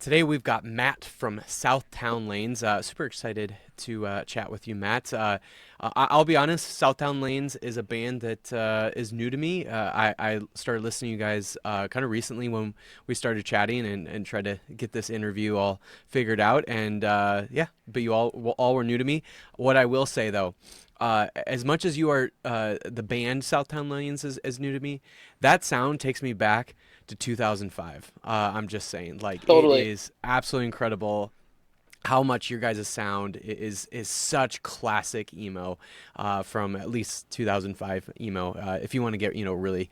Today we've got Matt from Southtowne Lanes. Super excited to chat with you, Matt. I'll be honest, Southtowne Lanes is a band that is new to me. I started listening to you guys kind of recently when we started chatting and tried to get this interview all figured out. And yeah, but you all were new to me. What I will say though, as much as you are the band Southtowne Lanes is new to me, that sound takes me back to 2005. I'm just saying, like it Totally. is absolutely incredible how much your guys' sound is such classic emo from at least 2005 emo. If you want to get really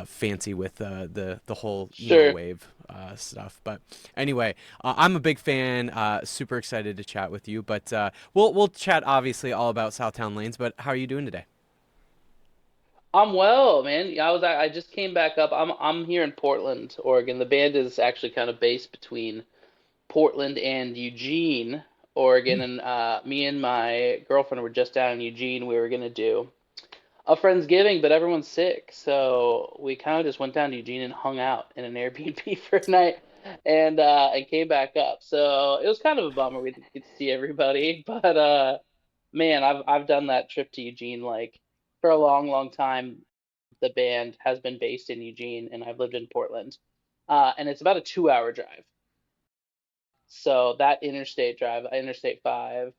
fancy with the whole emo Sure. wave stuff, but anyway, I'm a big fan. Super excited to chat with you, but we'll chat obviously all about Southtown Lanes. But how are you doing today? I'm well, man. I just came back up. I'm here in Portland, Oregon. The band is actually kind of based between Portland and Eugene, Oregon, Hmm. and me and my girlfriend were just down in Eugene. We were gonna do a Friendsgiving, but everyone's sick, so we kind of just went down to Eugene and hung out in an Airbnb for a night, and came back up. So it was kind of a bummer we didn't get to see everybody, but man, I've done that trip to Eugene like for a long, long time. The band has been based in Eugene, and I've lived in Portland, and it's about a 2 hour drive. So that interstate drive, Interstate 5,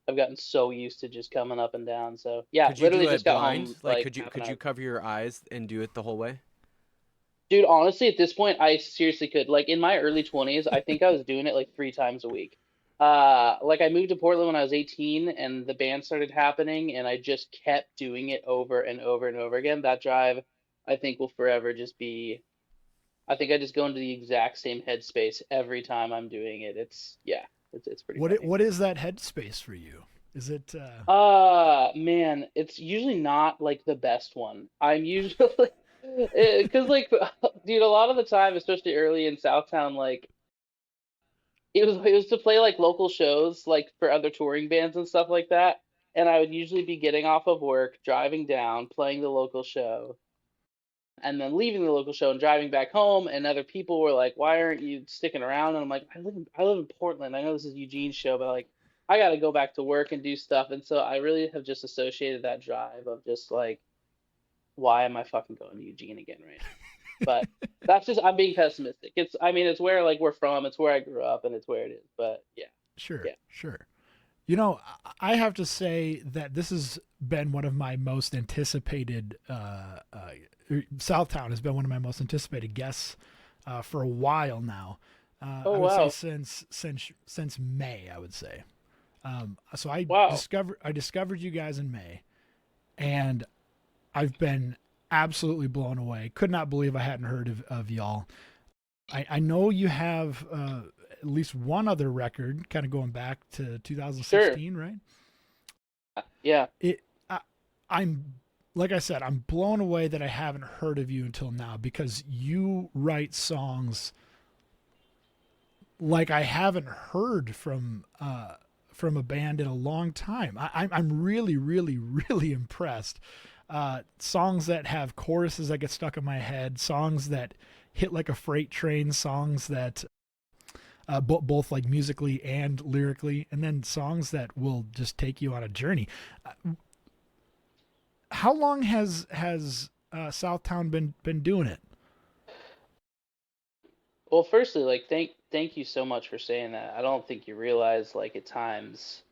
I've gotten so used to just coming up and down. So yeah, Could you do literally it just got blind? home Like, like could you half an could hour you ago. cover your eyes and do it the whole way? Dude, honestly, at this point, I seriously could. Like in my early 20s, I think I was doing it like 3 times a week. Like I moved to Portland when I was 18 and the band started happening and I just kept doing it over and over and over again. That drive, I think will forever just be, I think I just go into the exact same headspace every time I'm doing it. Yeah, it's pretty funny. What is that headspace for you? Is it Man, it's usually not like the best one. I'm usually, because like, dude, a lot of the time, especially early in Southtown, like it was to play like local shows like for other touring bands and stuff like that. And I would usually be getting off of work, driving down, playing the local show, and then leaving the local show and driving back home. And other people were like, "Why aren't you sticking around?" And I'm like, "I live in Portland. I know this is Eugene's show, but like I got to go back to work and do stuff." And so I really have just associated that drive of just like, why am I fucking going to Eugene again right now? But that's just I'm being pessimistic. I mean it's where like we're from, it's where I grew up, and it's where it is. But yeah, sure, yeah, sure. You know, I have to say that this has been one of my most anticipated. Southtown has been one of my most anticipated guests for a while now. oh I would say wow, since May. I would say. So wow. I discovered you guys in May, and I've been absolutely blown away. Could not believe I hadn't heard of y'all. I know you have at least one other record, kind of going back to Sure. 2016, right? Yeah. It, I, I'm like I said, I'm blown away that I haven't heard of you until now because you write songs like I haven't heard from a band in a long time. I'm really, really, really impressed. Songs that have choruses that get stuck in my head, songs that hit like a freight train, songs that both like musically and lyrically, and then songs that will just take you on a journey. How long has Southtown been doing it? Well, firstly, like thank you so much for saying that. I don't think you realize like at times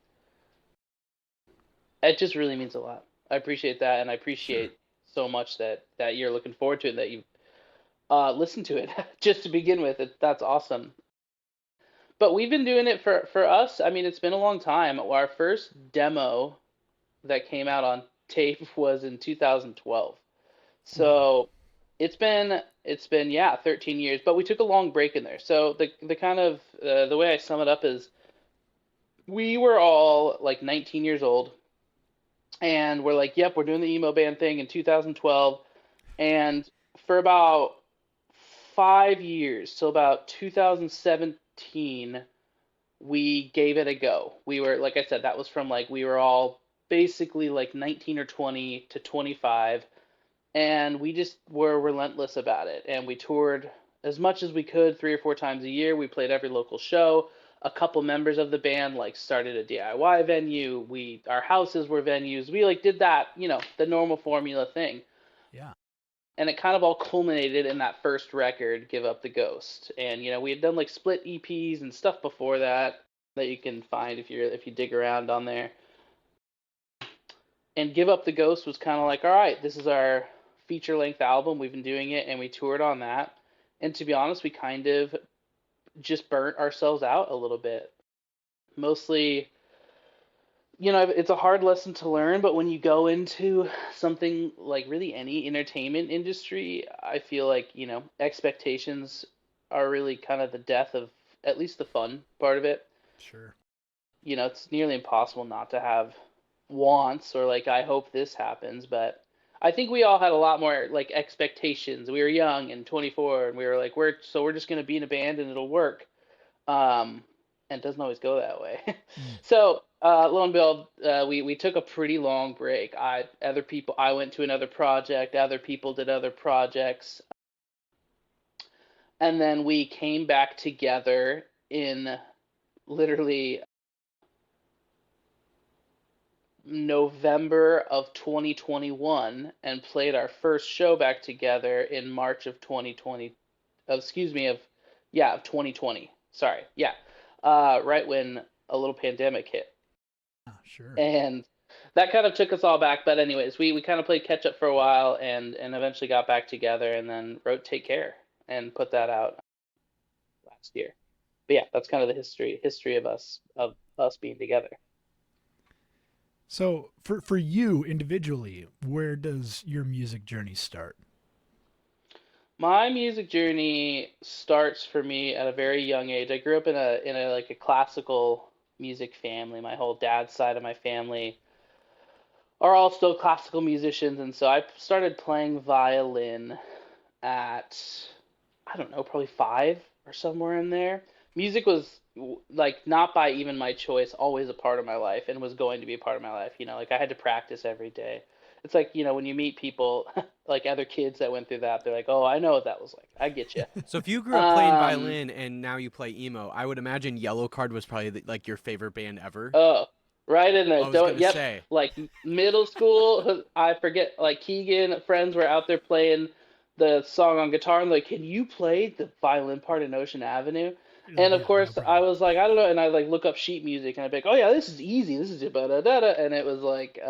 it just really means a lot. I appreciate that, and I Sure. appreciate so much that you're looking forward to it, and that you listened to it just to begin with. That's awesome. But we've been doing it for us. I mean, it's been a long time. Our first demo that came out on tape was in 2012. Wow. So it's been yeah, 13 years, but we took a long break in there. So the kind of the way I sum it up is we were all like 19 years old and we're like, "Yep, we're doing the emo band thing in 2012." And for about 5 years till about 2017 we gave it a go. We were, like I said, that was from like we were all basically like 19 or 20 to 25, and we just were relentless about it. And we toured as much as we could 3 or 4 times a year. We played every local show. A couple members of the band like started a DIY venue. Our houses were venues. We like did that, the normal formula thing. Yeah. And it kind of all culminated in that first record, Give Up the Ghost. And we had done like split EPs and stuff before that you can find if you dig around on there. And Give Up the Ghost was kind of like, all right, this is our feature-length album. We've been doing it, and we toured on that. And to be honest, we kind of just burnt ourselves out a little bit. Mostly, it's a hard lesson to learn, but when you go into something like really any entertainment industry, I feel like, expectations are really kind of the death of at least the fun part of it. Sure. It's nearly impossible not to have wants or like, I hope this happens, but I think we all had a lot more like expectations. We were young and 24, and we were like, we're just gonna be in a band and it'll work. And it doesn't always go that way. So lo and behold, we took a pretty long break. I went to another project. Other people did other projects, and then we came back together in literally November of 2021 and played our first show back together in March of 2020. Excuse me, of 2020. Sorry, yeah, right when a little pandemic hit. Sure. And that kind of took us all back. But anyways, we kind of played catch up for a while and eventually got back together and then wrote Take Care and put that out last year. But yeah, that's kind of the history of us being together. So for you individually, where does your music journey start? My music journey starts for me at a very young age. I grew up in a like a classical music family. My whole dad's side of my family are all still classical musicians, and so I started playing violin at, I don't know, probably 5 or somewhere in there. Music was like not by even my choice, always a part of my life and was going to be a part of my life. Like I had to practice every day. It's like, when you meet people like other kids that went through that, they're like, "Oh, I know what that was like. I get you." So if you grew up playing violin and now you play emo, I would imagine Yellow Card was probably like your favorite band ever. Oh, right in there. I was gonna say. Like middle school, I forget, like Keegan, friends were out there playing the song on guitar and like, "Can you play the violin part in Ocean Avenue?" And of Yeah, no course, I problem. was like, I don't know, and I like look up sheet music and I'd be like, "Oh yeah, this is easy. This is da da da da," and it was like,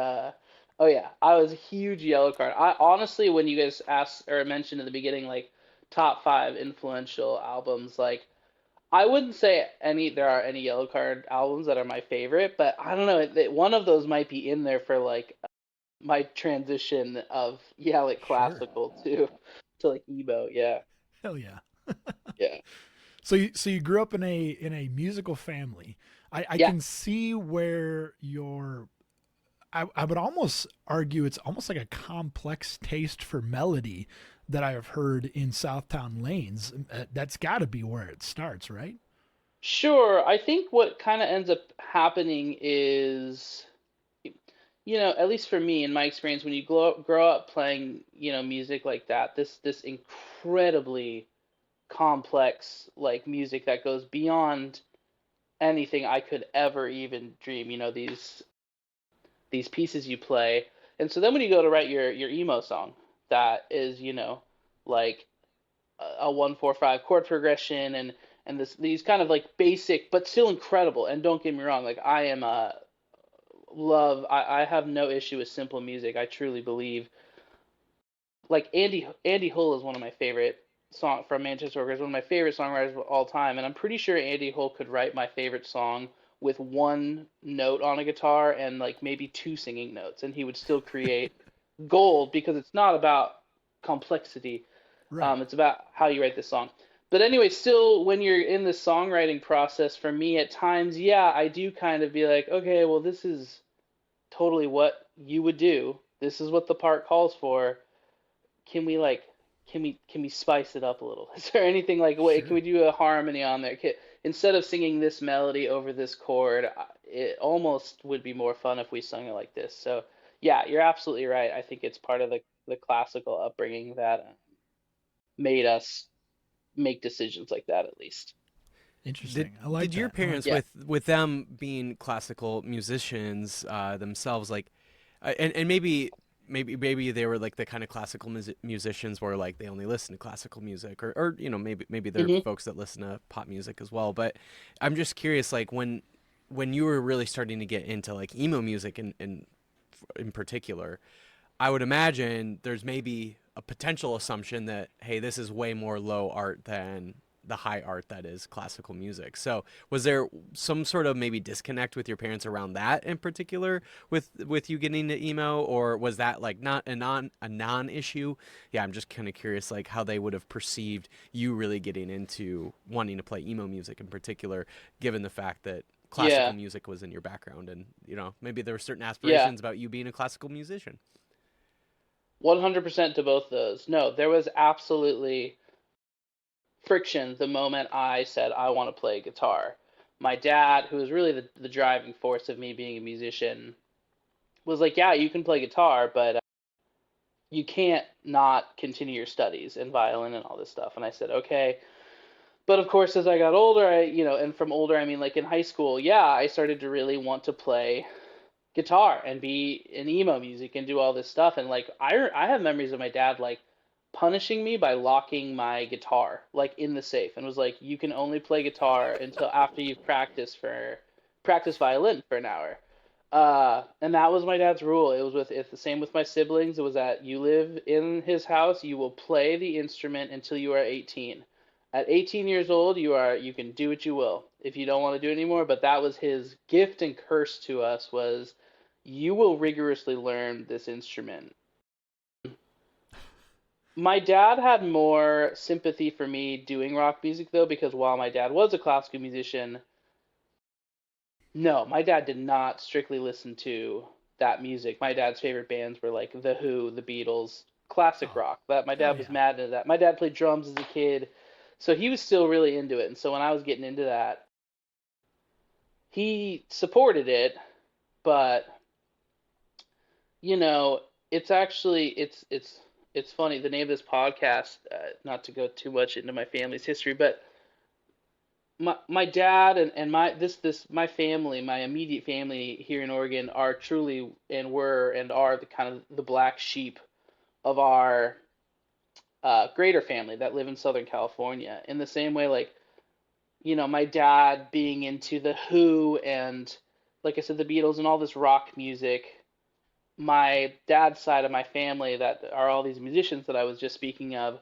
oh yeah, I was a huge Yellow Card. I honestly, when you guys asked or mentioned in the beginning, like top 5 influential albums, like I wouldn't say there are any Yellow Card albums that are my favorite, but I don't know, one of those might be in there for like my transition of like Sure. classical to like emo. Yeah, Hell yeah. yeah, So you grew up in a musical family. I yeah. can see where I would almost argue it's almost like a complex taste for melody that I have heard in Southtowne Lanes. That's got to be where it starts, right? Sure. I think what kind of ends up happening is, at least for me in my experience, when you grow up playing, music like that, this incredibly complex like music that goes beyond anything I could ever even dream. These pieces you play, and so then when you go to write your emo song, that is, like a 1 4 5 chord progression and these kind of like basic but still incredible. And don't get me wrong, like I am a love. I have no issue with simple music. I truly believe, like Andy Hull is one of my favorite song from Manchester Workers, one of my favorite songwriters of all time, and I'm pretty sure Andy Hull could write my favorite song with one note on a guitar and like maybe 2 singing notes, and he would still create gold because it's not about complexity. Right. It's about how you write the song. But anyway, still, when you're in the songwriting process, for me at times, yeah, I do kind of be like, okay, well, this is totally what you would do. This is what the part calls for. Can we like, can we spice it up a little? Is there anything like, wait, can we Sure. do a harmony on there? Instead of singing this melody over this chord, it almost would be more fun if we sung it like this. So yeah, you're absolutely right. I think it's part of the classical upbringing that made us. make decisions like that at least. Interesting. I Did like did your that. I like parents, Yeah. with them being classical musicians themselves, like, and maybe they were like the kind of classical musicians where like they only listen to classical music, or maybe they're Hmm. folks that listen to pop music as well. But I'm just curious, like when you were really starting to get into like emo music in particular, I would imagine there's maybe a potential assumption that, hey, this is way more low art than the high art that is classical music. So was there some sort of maybe disconnect with your parents around that in particular with you getting into emo, or was that like not a non issue? Yeah, I'm just kind of curious like how they would have perceived you really getting into wanting to play emo music in particular, given the fact that classical Yeah. music was in your background, and maybe there were certain Yeah. aspirations about you being a classical musician. 100% to both those. No, there was absolutely friction the moment I said I want to play guitar. My dad, who was really the driving force of me being a musician, was like, "Yeah, you can play guitar, but you can't not continue your studies in violin and all this stuff." And I said, "Okay." But of course, as I got older, and from older, I mean like in high school, yeah, I started to really want to play guitar and be in emo music and do all this stuff. And like I have memories of my dad like punishing me by locking my guitar like in the safe and was like, you can only play guitar until after you've practice violin for an hour. And that was my dad's rule. It's the same with my siblings. It was that you live in his house, you will play the instrument until you are 18. At 18 years old, you can do what you will if you don't want to do it anymore. But that was his gift and curse to us was you will rigorously learn this instrument. My dad had more sympathy for me doing rock music though, because while my dad was a classical musician, no, my dad did not strictly listen to that music. My dad's favorite bands were like The Who, The Beatles, classic Oh, rock. That my oh dad was yeah. mad at that. My dad played drums as a kid, so he was still really into it. And so when I was getting into that, he supported it, but you know, it's actually it's funny. The name of this podcast, not to go too much into my family's history, but my dad and my family, my immediate family here in Oregon are truly and were and are the kind of the black sheep of our greater family that live in Southern California. In the same way, like my dad being into the Who and like I said, the Beatles and all this rock music. My dad's side of my family that are all these musicians that I was just speaking of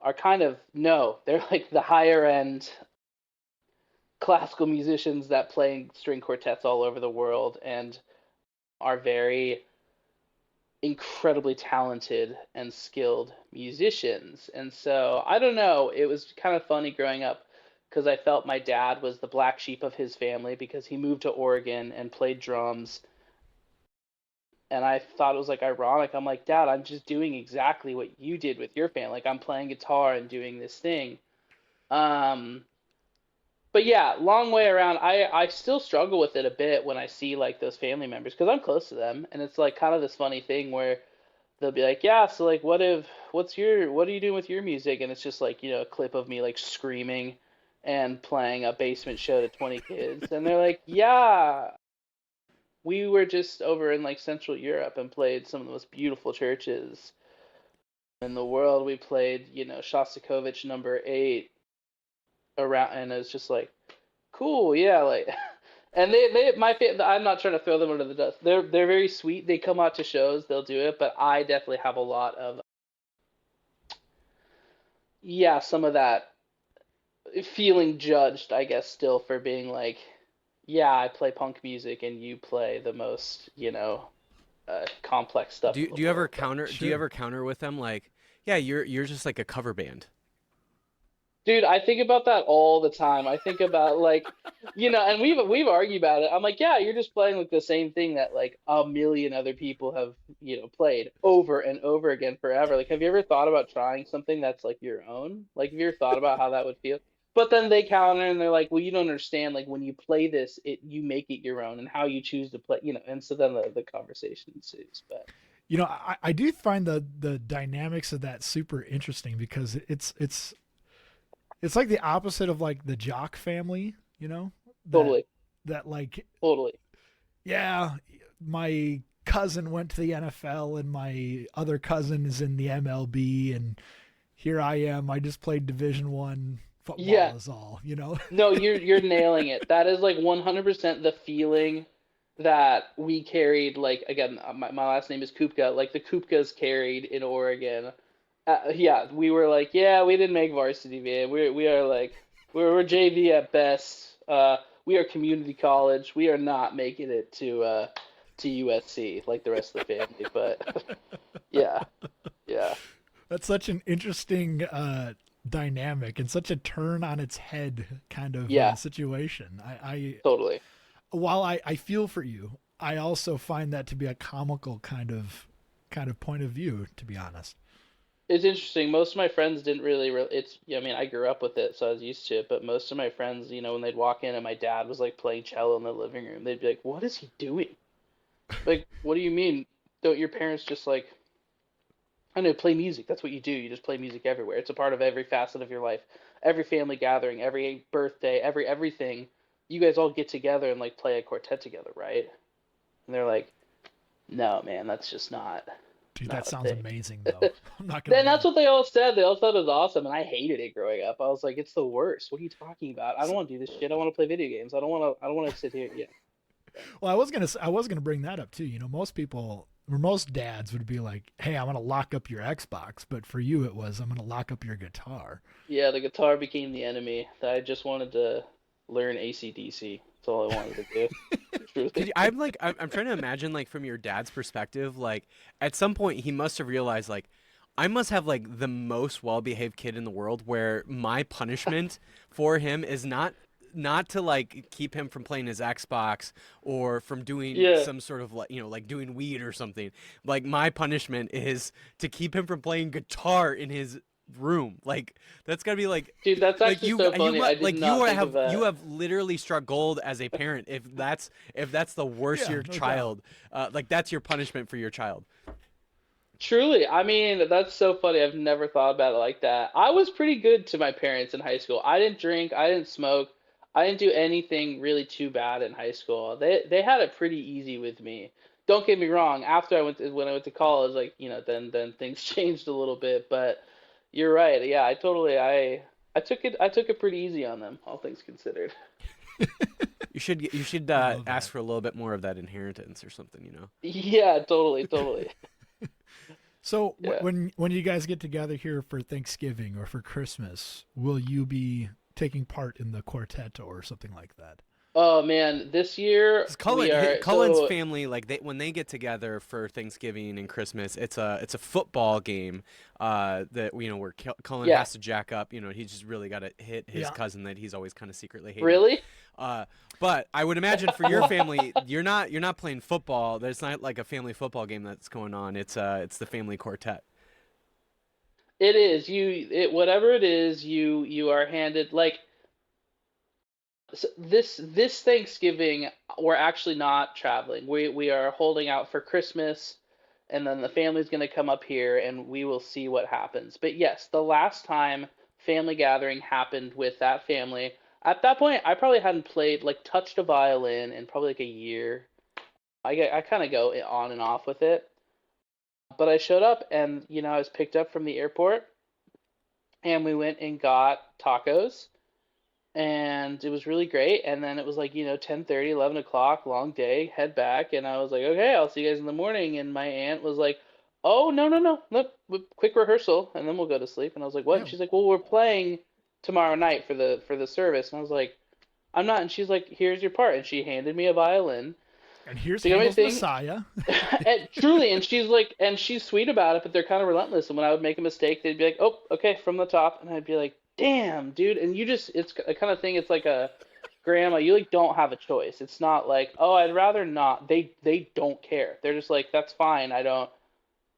are kind of no, they're like the higher end classical musicians that play string quartets all over the world and are very incredibly talented and skilled musicians. And so I don't know, it was kind of funny growing up because I felt my dad was the black sheep of his family because he moved to Oregon and played drums. And I thought it was like ironic. I'm like, Dad, I'm just doing exactly what you did with your family. Like I'm playing guitar and doing this thing. Um, but yeah, long way around. I still struggle with it a bit when I see like those family members because I'm close to them, and it's like kind of this funny thing where they'll be like, yeah, so like what are you doing with your music? And it's just like a clip of me like screaming and playing a basement show to 20 kids, and they're like, yeah, we were just over in like Central Europe and played some of the most beautiful churches in the world. We played Shostakovich number 8 around, and it's just like cool, yeah, like. And I'm not trying to throw them under the dust. They're very sweet. They come out to shows, they'll do it, but I definitely have a lot of yeah, some of that feeling judged, I guess, still for being like, yeah, I play punk music and you play the most, complex stuff in the Do you ever world. counter? Do you Sure. ever counter with them like, yeah, you're just like a cover band? Dude, I think about that all the time. I think about like, and we've argued about it. I'm like, yeah, you're just playing like the same thing that like a million other people have, played over and over again forever. Like, have you ever thought about trying something that's like your own? Like, have you ever thought about how that would feel? But then they counter and they're like, well, you don't understand. Like, when you play this, you make it your own and how you choose to play, And so then the conversation ensues. But I do find the dynamics of that super interesting because It's like the opposite of like the jock family, that Totally, like, totally. yeah, my cousin went to the NFL and my other cousin is in the MLB, and here I am. I just played Division 1 Yeah. football is all. No, you're nailing it. That is like 100% the feeling that we carried. Like again, my last name is Kupka. Like the Kupkas carried in Oregon. Yeah, we were like, yeah, we didn't make varsity, man. We are like we're JV at best. We are community college. We are not making it to USC like the rest of the family. But yeah, yeah, That's such an interesting dynamic and such a turn on its head kind of yeah, situation. totally. While I feel for you, I also find that to be a comical kind of point of view, to be honest. It's interesting. Most of my friends didn't really. It's. Yeah, I mean, I grew up with it, so I was used to it. But most of my friends, when they'd walk in and my dad was like playing cello in the living room, they'd be like, "What is he doing?" Like, what do you mean? Don't your parents just like, I know, play music? That's what you do. You just play music everywhere. It's a part of every facet of your life. Every family gathering, every birthday, everything. You guys all get together and like play a quartet together, right? And they're like, "No, man, that's just Dude, that not a sounds thing." amazing though. I'm not gonna Then that's lie. what they all said. They all thought it was awesome, and I hated it growing up. I was like, "It's the worst. What are you talking about? I don't want to do this shit. I want to play video games. I don't want to. I don't want to sit here." Yeah. Well, I was gonna bring that up too. Most people or most dads would be like, "Hey, I'm gonna lock up your Xbox," but for you, it was, "I'm gonna lock up your guitar." Yeah, the guitar became the enemy. I just wanted to learn AC/DC. That's all I wanted to do. Truly. I'm trying to imagine like from your dad's perspective, like at some point he must have realized like I must have like the most well-behaved kid in the world where my punishment for him is not to like keep him from playing his Xbox or from doing Yeah, some sort of like like doing weed or something. Like my punishment is to keep him from playing guitar in his room. Like that's gotta be dude, that's like actually so funny. I did like not think of you that. have literally struck gold as a parent if that's the worst Yeah, your no doubt. child like that's your punishment for your child. Truly, I mean, that's so funny. I've never thought about it like that. I was pretty good to my parents in high school. I didn't drink, I didn't smoke, I didn't do anything really too bad in high school. They had it pretty easy with me. Don't get me wrong. After when I went to college, like, then things changed a little bit, but you're right. Yeah, I took it pretty easy on them, all things considered. You should I love ask that. for a little bit more of that inheritance or something. Yeah, totally, totally. So Yeah. when you guys get together here for Thanksgiving or for Christmas, will you be taking part in the quartet or something like that? Oh man, this year 'Cause we are Cullen's so family, like when they get together for Thanksgiving and Christmas, it's a football game. That where Cullen yeah, has to jack up. He's just really got to hit his Yeah. cousin that he's always kind of secretly hated. really? Uh, but I would imagine for your Well, family, you're not playing football. There's not like a family football game that's going on. It's the family quartet. It is whatever it is you are handed like this Thanksgiving we're actually not traveling. We are holding out for Christmas and then the family's going to come up here and we will see what happens. But yes, the last time family gathering happened with that family, at that point I probably hadn't played like touched a violin in probably like a year. I kind of go on and off with it. But I showed up and I was picked up from the airport and we went and got tacos and it was really great. And then it was like 10:30, 11 o'clock, long day, head back, and I was like, okay, I'll see you guys in the morning. And my aunt was like, oh, no, no, no, look, quick rehearsal and then we'll go to sleep. And I was like, what? yeah. And she's like, well, we're playing tomorrow night for the service. And I was like, I'm not. And she's like, here's your part, and she handed me a violin. And here's So you got my Handel's thing. Messiah. And truly, and she's like, and she's sweet about it, but they're kind of relentless. And when I would make a mistake, they'd be like, "Oh, okay, from the top," and I'd be like, "Damn, dude!" And it's a kind of thing. It's like a grandma. You like don't have a choice. It's not like, "Oh, I'd rather not." They don't care. They're just like, "That's fine. I don't."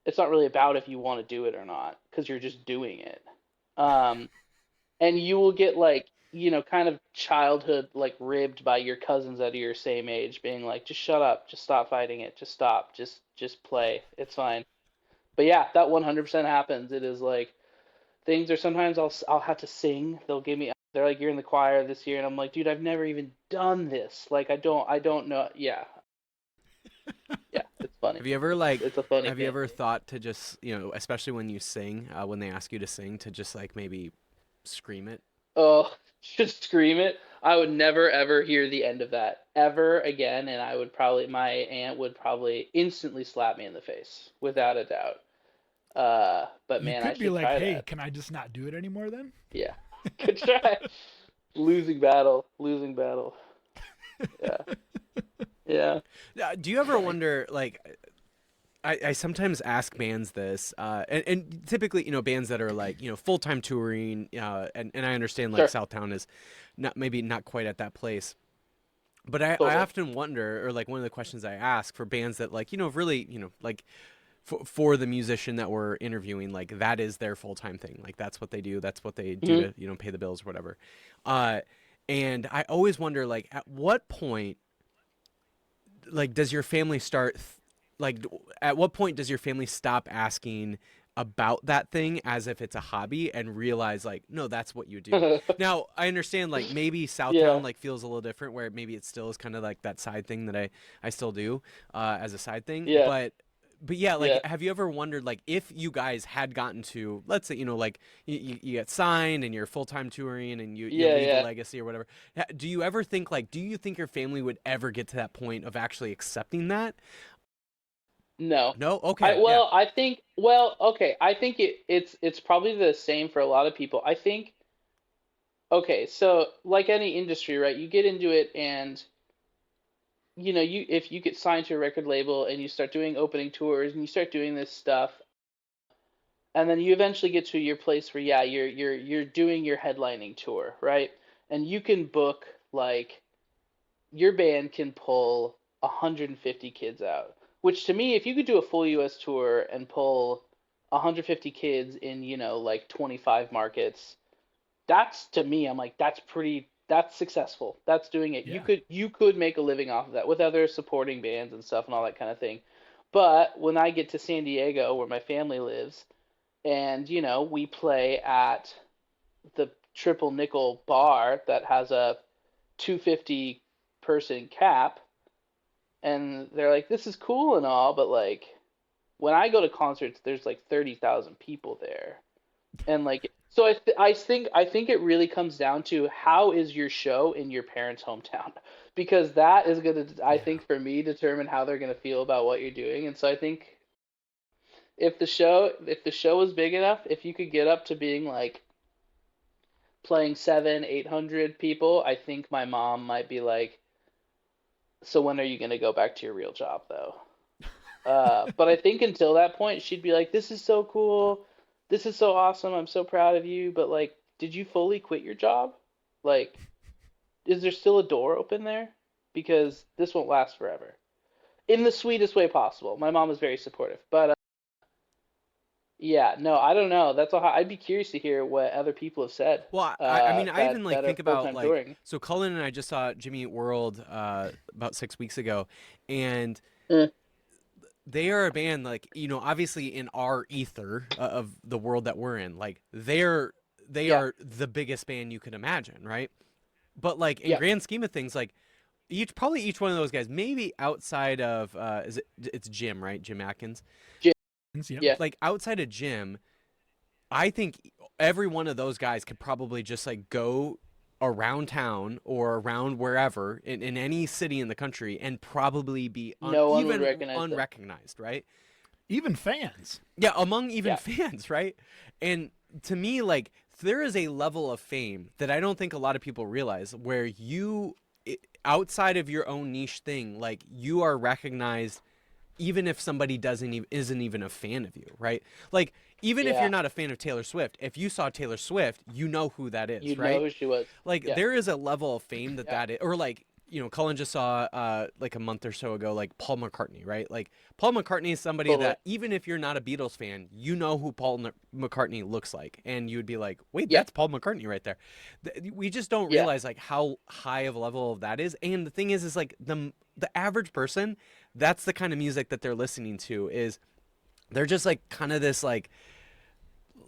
It's not really about if you want to do it or not, because you're just doing it. Um, and you will get like kind of childhood like ribbed by your cousins that are your same age being like just shut up, just stop fighting it, just stop, just play, it's fine. But yeah, that 100% happens. It is like things, or sometimes I'll have to sing. They're like, you're in the choir this year, and I'm like, dude, I've never even done this. Like, I don't know. Yeah, yeah, it's funny. Have you ever like It's a funny have you thing. ever thought to just, especially when you sing, when they ask you to sing, to just like maybe scream it? Oh, just scream it. I would never ever hear the end of that ever again, and my aunt would probably instantly slap me in the face, without a doubt. But You man, I could be should like, try hey, that. can I just not do it anymore then? Yeah, good try. Losing battle, losing battle. Yeah, yeah. Do you ever Funny. wonder, like, I sometimes ask bands this, and typically, bands that are like, full-time touring, and I understand like Sure. Southtown is maybe not quite at that place. But I Totally. often wonder, or like one of the questions I ask for bands that like, really, like for the musician that we're interviewing, like that is their full-time thing. Like that's what they do. That's what they do Hmm. to, pay the bills or whatever. Uh, and I always wonder, like, at what point, like, does your family start, like, at what point does your family stop asking about that thing as if it's a hobby and realize, like, no, that's what you do. Now, I understand, like, maybe Yeah, Southtown, like, feels a little different where maybe it still is kind of like that side thing that I still do, as a side thing. yeah, But yeah, like, yeah, have you ever wondered, like, if you guys had gotten to, let's say, like, you get signed and you're full time touring and you yeah, leave a yeah. legacy or whatever, do you ever think, like, do you think your family would ever get to that point of actually accepting that? No. No? Okay, yeah. Okay. I think it's probably the same for a lot of people. I think, okay, so like any industry, right? You get into it, and you if you get signed to a record label and you start doing opening tours and you start doing this stuff, and then you eventually get to your place where, yeah, you're doing your headlining tour, right? And you can book, like, your band can pull 150 kids out, which to me, if you could do a full US tour and pull 150 kids in, like 25 markets, that's, to me, I'm like, that's successful. That's doing it. You Yeah. could you could make a living off of that with other supporting bands and stuff and all that kind of thing. But when I get to San Diego, where my family lives, and we play at the Triple Nickel bar that has a 250 person cap, and they're like, this is cool and all, but like, when I go to concerts, there's like 30,000 people there, and like, so I think it really comes down to, how is your show in your parents' hometown, because that is gonna, I Yeah. think, for me, determine how they're gonna feel about what you're doing. And so I think, if the show is big enough, if you could get up to being like playing 700-800 people, I think my mom might be like, so when are you gonna go back to your real job though? But I think until that point, she'd be like, "This is so cool. This is so awesome. I'm so proud of you. But like, did you fully quit your job? Like, is there still a door open there? Because this won't last forever." In the sweetest way possible. My mom is very supportive. But yeah, no, I don't know. That's all. I'd be curious to hear what other people have said. Well, I mean, I even like That are think full about time like, touring. so Cullen and I just saw Jimmy Eat World about 6 weeks ago, and Mm, they are a band, like, obviously in our ether of the world that we're in, like they yeah, are the biggest band you could imagine, right? But like in yeah, grand scheme of things, like each one of those guys, maybe outside of it's Jim, right? Jim Atkins. Jim, Yep. yeah. Like outside of Jim, I think every one of those guys could probably just like go around town or around wherever in any city in the country and probably be No one would even recognize them. unrecognized, right? Even fans. Yeah, among even Yeah, fans, right? And to me, like, there is a level of fame that I don't think a lot of people realize, where outside of your own niche thing, like, you are recognized even if somebody isn't even a fan of you, right? Like, even if you're yeah. not a fan of Taylor Swift, if you saw Taylor Swift, you know who that is, You'd know right? who she was. Like, Yeah, there is a level of fame yeah. that is, or like, Cullen just saw like a month or so ago, like Paul McCartney, right? Like, Paul McCartney is somebody Totally. that even if you're not a Beatles fan, you know who McCartney looks like, and you would be like, wait, Yeah, that's Paul McCartney right there. We just don't yeah. realize like how high of a level of that is. And the thing is like the average person, that's the kind of music that they're listening to, is they're just like kind of this like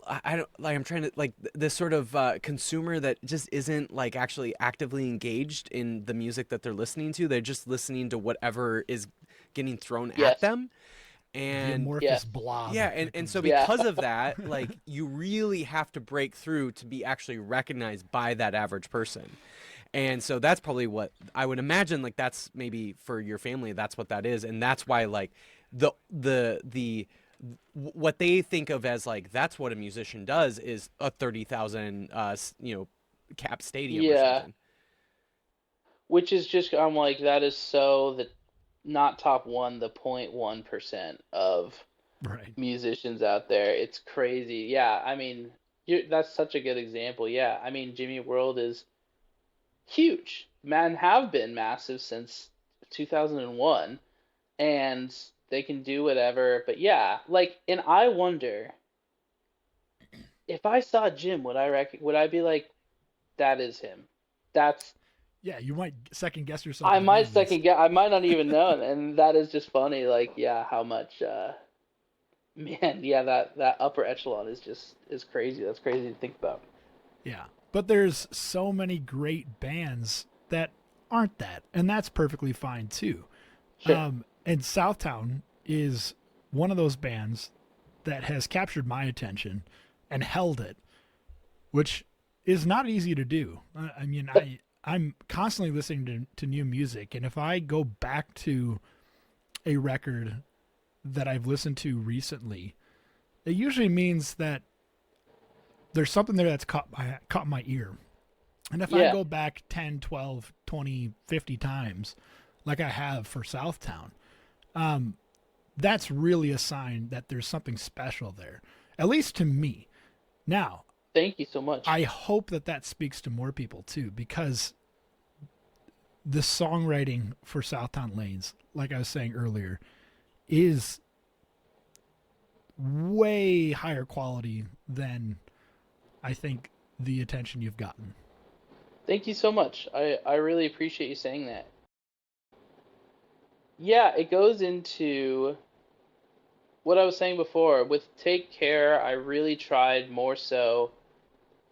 I don't like, I'm trying to like this sort of consumer that just isn't like actually actively engaged in the music that they're listening to. They're just listening to whatever is getting thrown at Yes. them. The And amorphous Yes. blob yeah, that and comes so out. Yeah. because of that, like you really have to break through to be actually recognized by that average person. And so that's probably what I would imagine, like that's maybe for your family, that's what that is. And that's why like the what they think of as like that's what a musician does is a 30,000 cap stadium or Yeah. something. Which is just, I'm like, that is so the not top one, the 0.1% of Right. musicians out there. It's crazy. Yeah, I mean, that's such a good example. Yeah, I mean, Jimmy World is huge. Man, have been massive since 2001, and they can do whatever. But yeah, like, and I wonder if I saw Jim, would I be like, that is him? That's Yeah, you might second guess yourself I a might little bit. second guess. I might not even know, and that is just funny. Like, yeah, how much, man, yeah, that upper echelon is crazy. That's crazy to think about. Yeah. But there's so many great bands that aren't that, and that's perfectly fine too. Sure. And Southtown is one of those bands that has captured my attention and held it, which is not easy to do. I mean, I'm constantly listening to new music, and if I go back to a record that I've listened to recently, it usually means that there's something there that's caught my ear. And if I Yeah. go back 10, 12, 20, 50 times, like I have for Southtown, that's really a sign that there's something special there, at least to me. Now, Thank you so much. I hope that that speaks to more people too, because the songwriting for Southtowne Lanes, like I was saying earlier, is way higher quality than I think the attention you've gotten. Thank you so much. I really appreciate you saying that. Yeah, it goes into what I was saying before. With Take Care, I really tried more so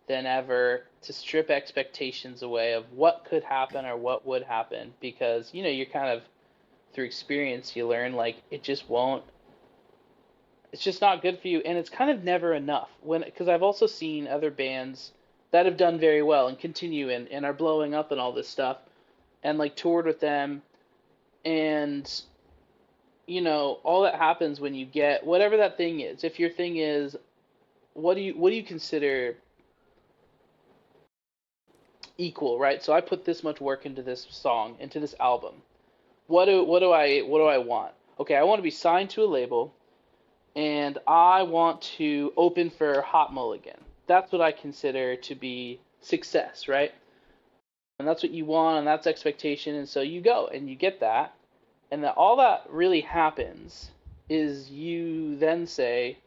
than ever to strip expectations away of what could happen or what would happen because, you're kind of through experience, you learn like it just won't, it's just not good for you. And it's kind of never enough because I've also seen other bands that have done very well and continue and are blowing up and all this stuff and like toured with them. And all that happens when you get whatever that thing is. If your thing is, what do you consider equal, right? So I put this much work into this song, into this album. What do I want? Okay, I want to be signed to a label, and I want to open for Hot Mulligan. That's what I consider to be success, right? And that's what you want, and that's expectation, and so you go and you get that, and that all that really happens is you then say,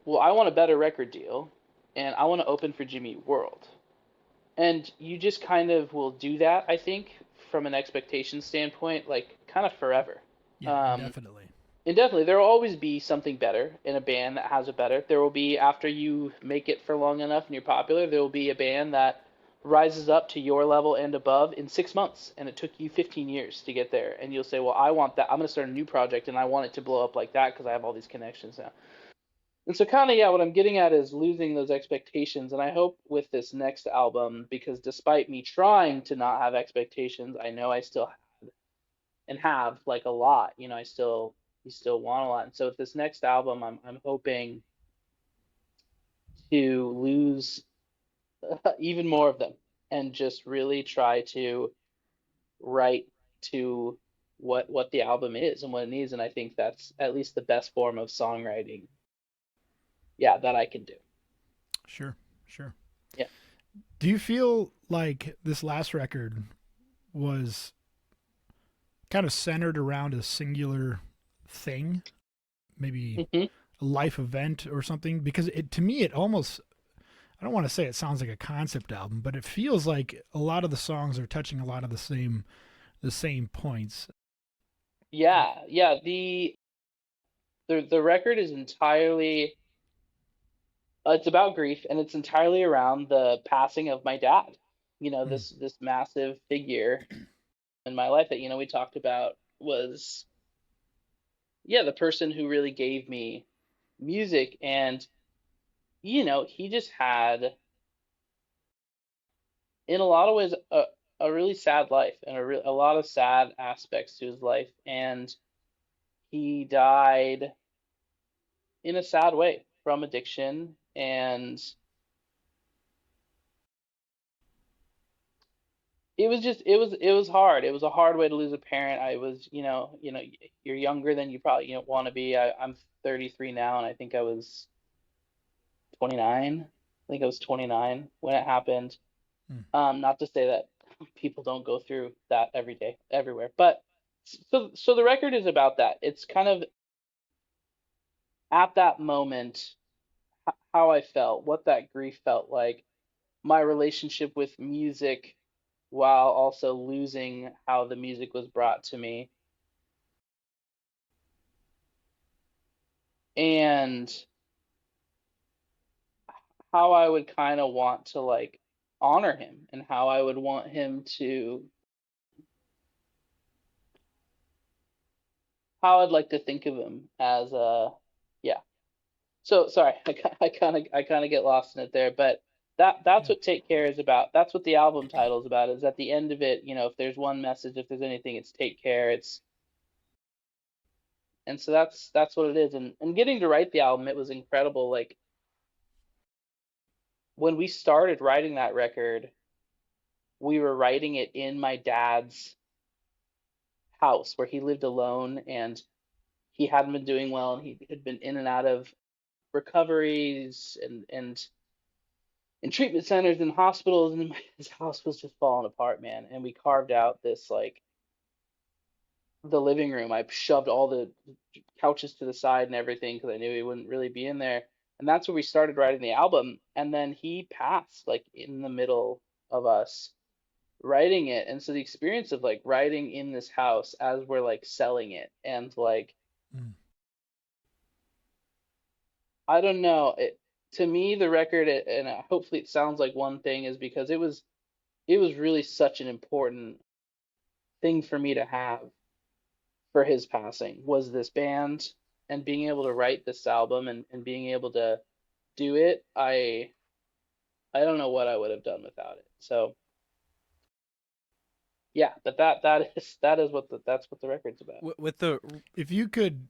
well, I want a better record deal, and I want to open for Jimmy World. And you just kind of will do that, I think, from an expectation standpoint, like kind of forever. Yeah, Um, indefinitely. and definitely, there will always be something better in a band that has it better. There will be, after you make it for long enough and you're popular, there will be a band that rises up to your level and above in 6 months, and it took you 15 years to get there. And you'll say, well, I want that. I'm going to start a new project, and I want it to blow up like that because I have all these connections now. And so kind of, yeah, what I'm getting at is losing those expectations. And I hope with this next album, because despite me trying to not have expectations, I know I still had and have like a lot. I still you still want a lot. And so with this next album, I'm hoping to lose even more of them and just really try to write to what the album is and what it needs. And I think that's at least the best form of songwriting, yeah, that I can do. Sure, sure. Yeah. Do you feel like this last record was kind of centered around a singular thing, maybe Hmm. a life event or something? Because to me, it almost, I don't want to say it sounds like a concept album, but it feels like a lot of the songs are touching a lot of the same points. Yeah. The record is entirely It's about grief, and it's entirely around the passing of my dad. Mm. This massive figure in my life that we talked about was, yeah, the person who really gave me music. And he just had, in a lot of ways, a really sad life, and a lot of sad aspects to his life. And he died in a sad way from addiction. And it was hard. It was a hard way to lose a parent. I was, you're younger than you probably want to be. I'm 33 now, and I think I was 29. I think I was 29 when it happened. Mm. Not to say that people don't go through that every day, everywhere, but so the record is about that. It's kind of at that moment how I felt, what that grief felt like, my relationship with music, while also losing how the music was brought to me, and how I would kind of want to like honor him, and how I would want him to, how I'd like to think of him as a, yeah. So sorry, I kind of get lost in it there, but that's Yeah. what Take Care is about. That's what the album title is about. Is at the end of it, if there's one message, if there's anything, it's take care. And so that's what it is. And getting to write the album, it was incredible. Like when we started writing that record, we were writing it in my dad's house where he lived alone, and he hadn't been doing well, and he had been in and out of recoveries and treatment centers and hospitals, and his house was just falling apart, man. And we carved out this, like, the living room. I shoved all the couches to the side and everything because I knew he wouldn't really be in there. And that's where we started writing the album. And then he passed, like, in the middle of us writing it. And so the experience of like writing in this house as we're like selling it, and like, Mm. I don't know, to me the record, and hopefully it sounds like one thing, is because it was really such an important thing for me to have for his passing, was this band and being able to write this album, and being able to do it. I don't know what I would have done without it. So yeah, but that is that's what the record's about. With the If you could,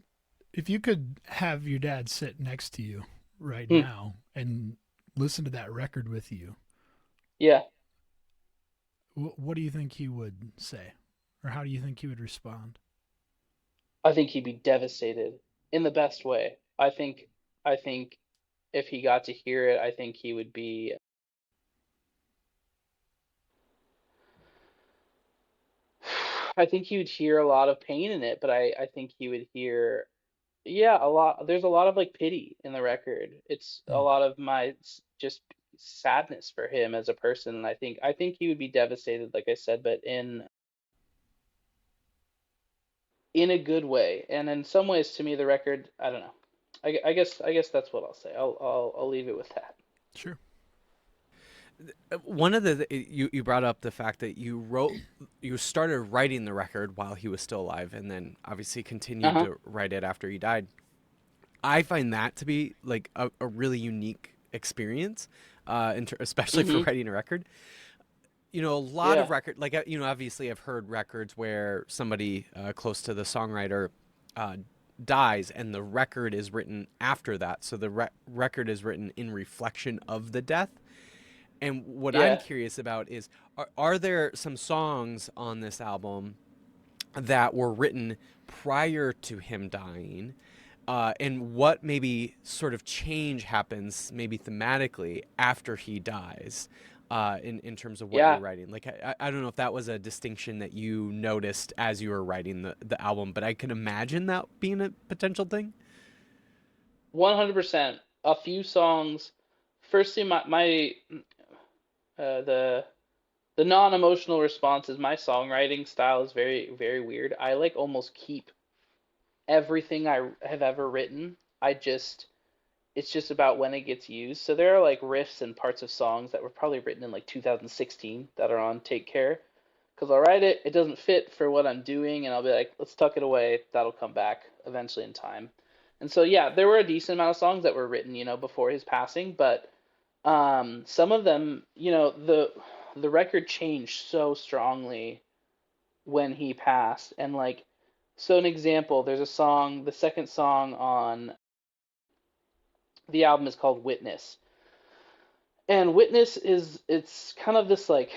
if you could have your dad sit next to you right Hmm. now and listen to that record with you, Yeah, what do you think he would say, or how do you think he would respond? I think he'd be devastated in the best way. I think if he got to hear it, I think he would be, I think he would hear a lot of pain in it, but I think he would hear, yeah, a lot. There's a lot of like pity in the record. It's a Mm. lot of my just sadness for him as a person, and I think he would be devastated, like I said, but in a good way. And in some ways, to me, the record, I don't know. I guess that's what I'll say. I'll leave it with that. Sure. one of you brought up the fact that you started writing the record while he was still alive, and then obviously continued Uh-huh. to write it after he died. I find that to be like a really unique experience, especially for Mm-hmm. writing a record. A lot of Yeah. record, like obviously I've heard records where somebody close to the songwriter uh, dies, and the record is written after that, so the record is written in reflection of the death. And what I'm Yeah. curious about is, are there some songs on this album that were written prior to him dying? And what maybe sort of change happens, maybe thematically, after he dies, in terms of what you're Yeah. writing? Like, I don't know if that was a distinction that you noticed as you were writing the album, but I can imagine that being a potential thing. 100%. A few songs. Firstly, my the non-emotional response is, my songwriting style is very, very weird. I like almost keep everything I have ever written. I just It's just about when it gets used. So there are like riffs and parts of songs that were probably written in like 2016 that are on Take Care. Because I'll write it, it doesn't fit for what I'm doing, and I'll be like, let's tuck it away. That'll come back eventually in time. And so yeah, there were a decent amount of songs that were written, before his passing, but some of them, the record changed so strongly when he passed. And like, so an example, there's a song, the second song on the album is called Witness. And Witness it's kind of this like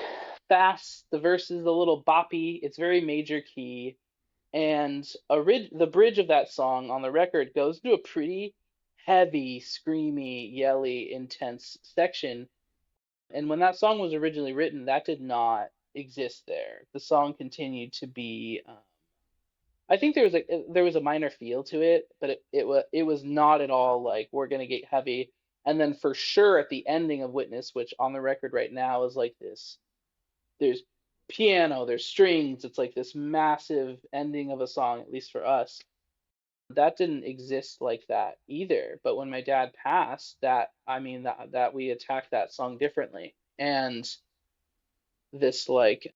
fast, the verse is a little boppy, it's very major key, and the bridge of that song on the record goes to a pretty heavy, screamy, yelly, intense section. And when that song was originally written, that did not exist there. The song continued to be I think there was a minor feel to it, but it was not at all like we're gonna get heavy. And then for sure at the ending of Witness, which on the record right now is like this, there's piano, there's strings, it's like this massive ending of a song, at least for us. That didn't exist like that either. But when my dad passed, that we attacked that song differently. And this like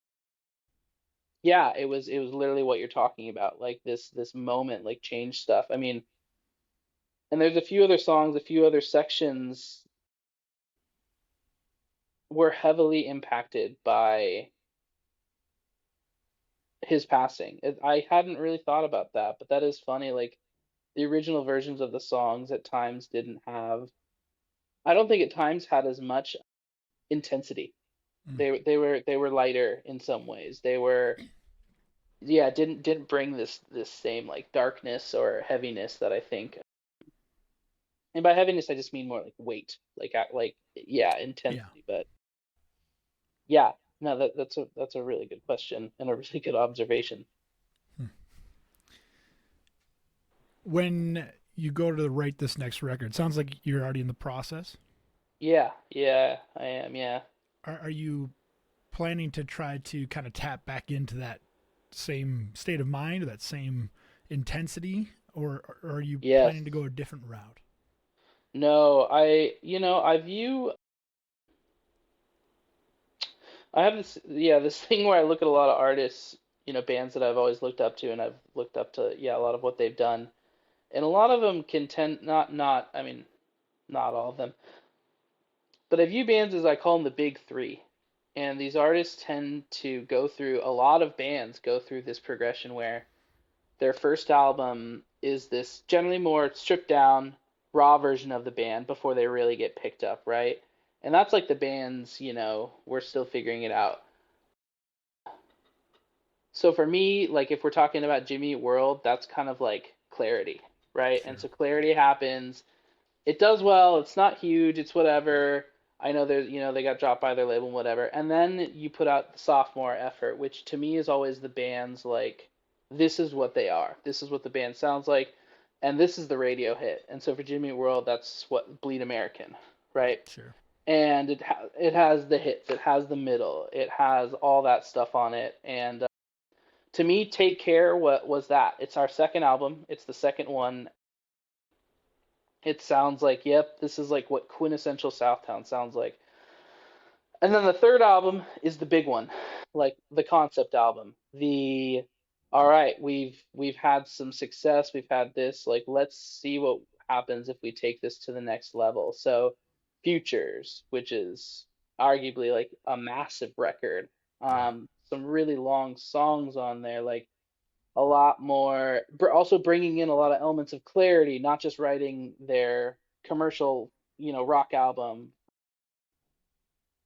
yeah, it was literally what you're talking about. Like this moment like changed stuff. I mean, and there's a few other songs, a few other sections were heavily impacted by his passing. I hadn't really thought about that, but that is funny. Like the original versions of the songs at times didn't have, I don't think at times had as much intensity. Mm. They were lighter in some ways. They were, yeah, didn't bring this same like darkness or heaviness that I think. And by heaviness I just mean more like weight, like yeah, Yeah. intensity. But yeah, no, that's a really good question and a really good observation. Hmm. When you go to write this next record, sounds like you're already in the process. Yeah, yeah, I am. Yeah. Are you planning to try to kind of tap back into that same state of mind or that same intensity, or are you Yes. planning to go a different route? No, I have this thing where I look at a lot of artists, bands that I've always looked up to, and I've looked up to, yeah, a lot of what they've done. And a lot of them can tend, I mean, not all of them, but I view bands as I call them the big three. And these artists tend to go through, a lot of bands go through this progression where their first album is this generally more stripped down, raw version of the band before they really get picked up, right? And that's like the bands, we're still figuring it out. So for me, like if we're talking about Jimmy Eat World, that's kind of like Clarity, right? And Sure. so Clarity happens. It does well. It's not huge. It's whatever. I know there's, they got dropped by their label, whatever. And then you put out the sophomore effort, which to me is always the band's like, this is what they are. This is what the band sounds like, and this is the radio hit. And so for Jimmy Eat World, that's what Bleed American, right? Sure. And it has the hits, it has the middle, it has all that stuff on it. And to me, Take Care, what was that? It's our second album. It's the second one. It sounds like, yep, this is like what quintessential Southtown sounds like. And then the third album is the big one, like the concept album. All right, we've had some success, we've had this, like let's see what happens if we take this to the next level. So Futures, which is arguably like a massive record. Yeah. Some really long songs on there, like a lot more, also bringing in a lot of elements of Clarity, not just writing their commercial, rock album.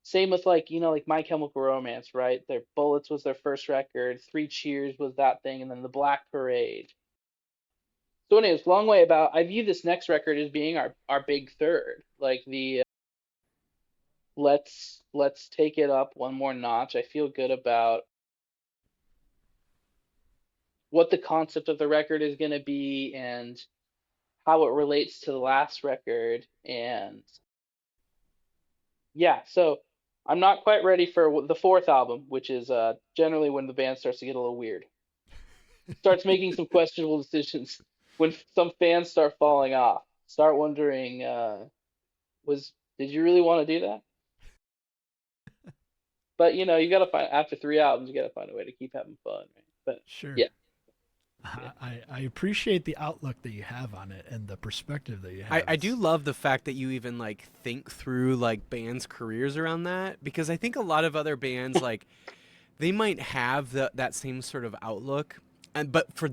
Same with like, like My Chemical Romance, right? Their Bullets was their first record, Three Cheers was that thing, and then The Black Parade. So anyways, long way about, I view this next record as being our big third. Like the let's take it up one more notch. I feel good about what the concept of the record is going to be and how it relates to the last record. And yeah, so I'm not quite ready for the fourth album, which is generally when the band starts to get a little weird, starts making some questionable decisions, when some fans start falling off. start wondering, was did you really want to do that? But you gotta find after 3 albums, you gotta find a way to keep having fun, right? But Sure. yeah, yeah, I appreciate the outlook that you have on it and the perspective that you have. I do love the fact that you even like think through like bands' careers around that, because I think a lot of other bands like they might have that same sort of outlook, and but for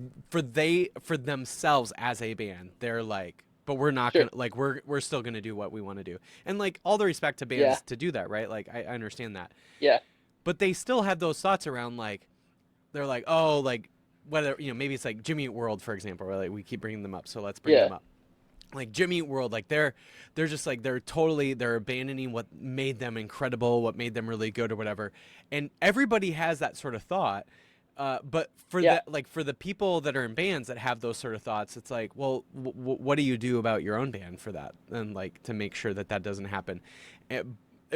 themselves as a band, they're like, but we're not sure, gonna like we're still gonna do what we want to do, and like all the respect to yeah, bands to do that, right? Like I understand that, yeah, but they still have those thoughts around like they're like, oh, like whether maybe it's like Jimmy Eat World, for example, where like we keep bringing them up, so let's bring yeah, them up. Like Jimmy Eat World, like they're just like they're abandoning what made them incredible, what made them really good or whatever, and everybody has that sort of thought. But for yeah, that, like for the people that are in bands that have those sort of thoughts, it's like, well, what do you do about your own band for that, and like to make sure that that doesn't happen?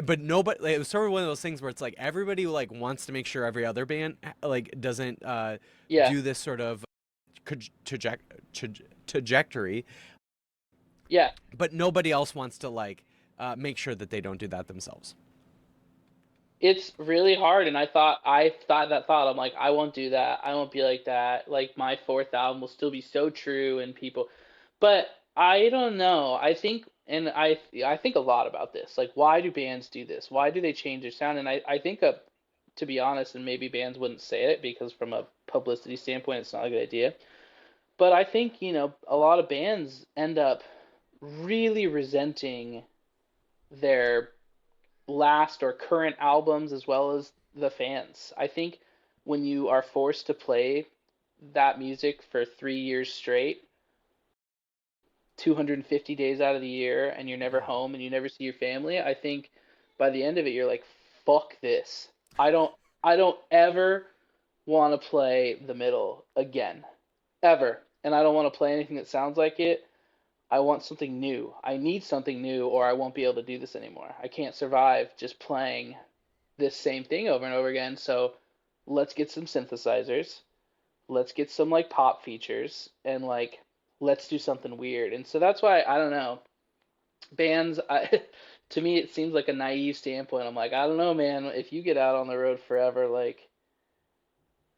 But nobody, like, it was sort of one of those things where it's like everybody like wants to make sure every other band like doesn't yeah, do this sort of trajectory, yeah. but nobody else wants to like make sure that they don't do that themselves. It's really hard, and I thought that thought. I'm like, I won't do that. I won't be like that. Like my fourth album will still be so true, and people. But I don't know. I think a lot about this. Like, why do bands do this? Why do they change their sound? And I think, to be honest, and maybe bands wouldn't say it because from a publicity standpoint, it's not a good idea. But I think, a lot of bands end up really resenting their last or current albums as well as the fans. I think when you are forced to play that music for 3 years straight, 250 days out of the year, and you're never Yeah. home and you never see your family, I think by the end of it, you're like, fuck this. I don't ever want to play the middle again, ever. And I don't want to play anything that sounds like it. I want something new. I need something new, or I won't be able to do this anymore. I can't survive just playing this same thing over and over again. So let's get some synthesizers. Let's get some like pop features and like let's do something weird. And so that's why I don't know. Bands to me it seems like a naive standpoint. I'm like, I don't know, man, if you get out on the road forever, like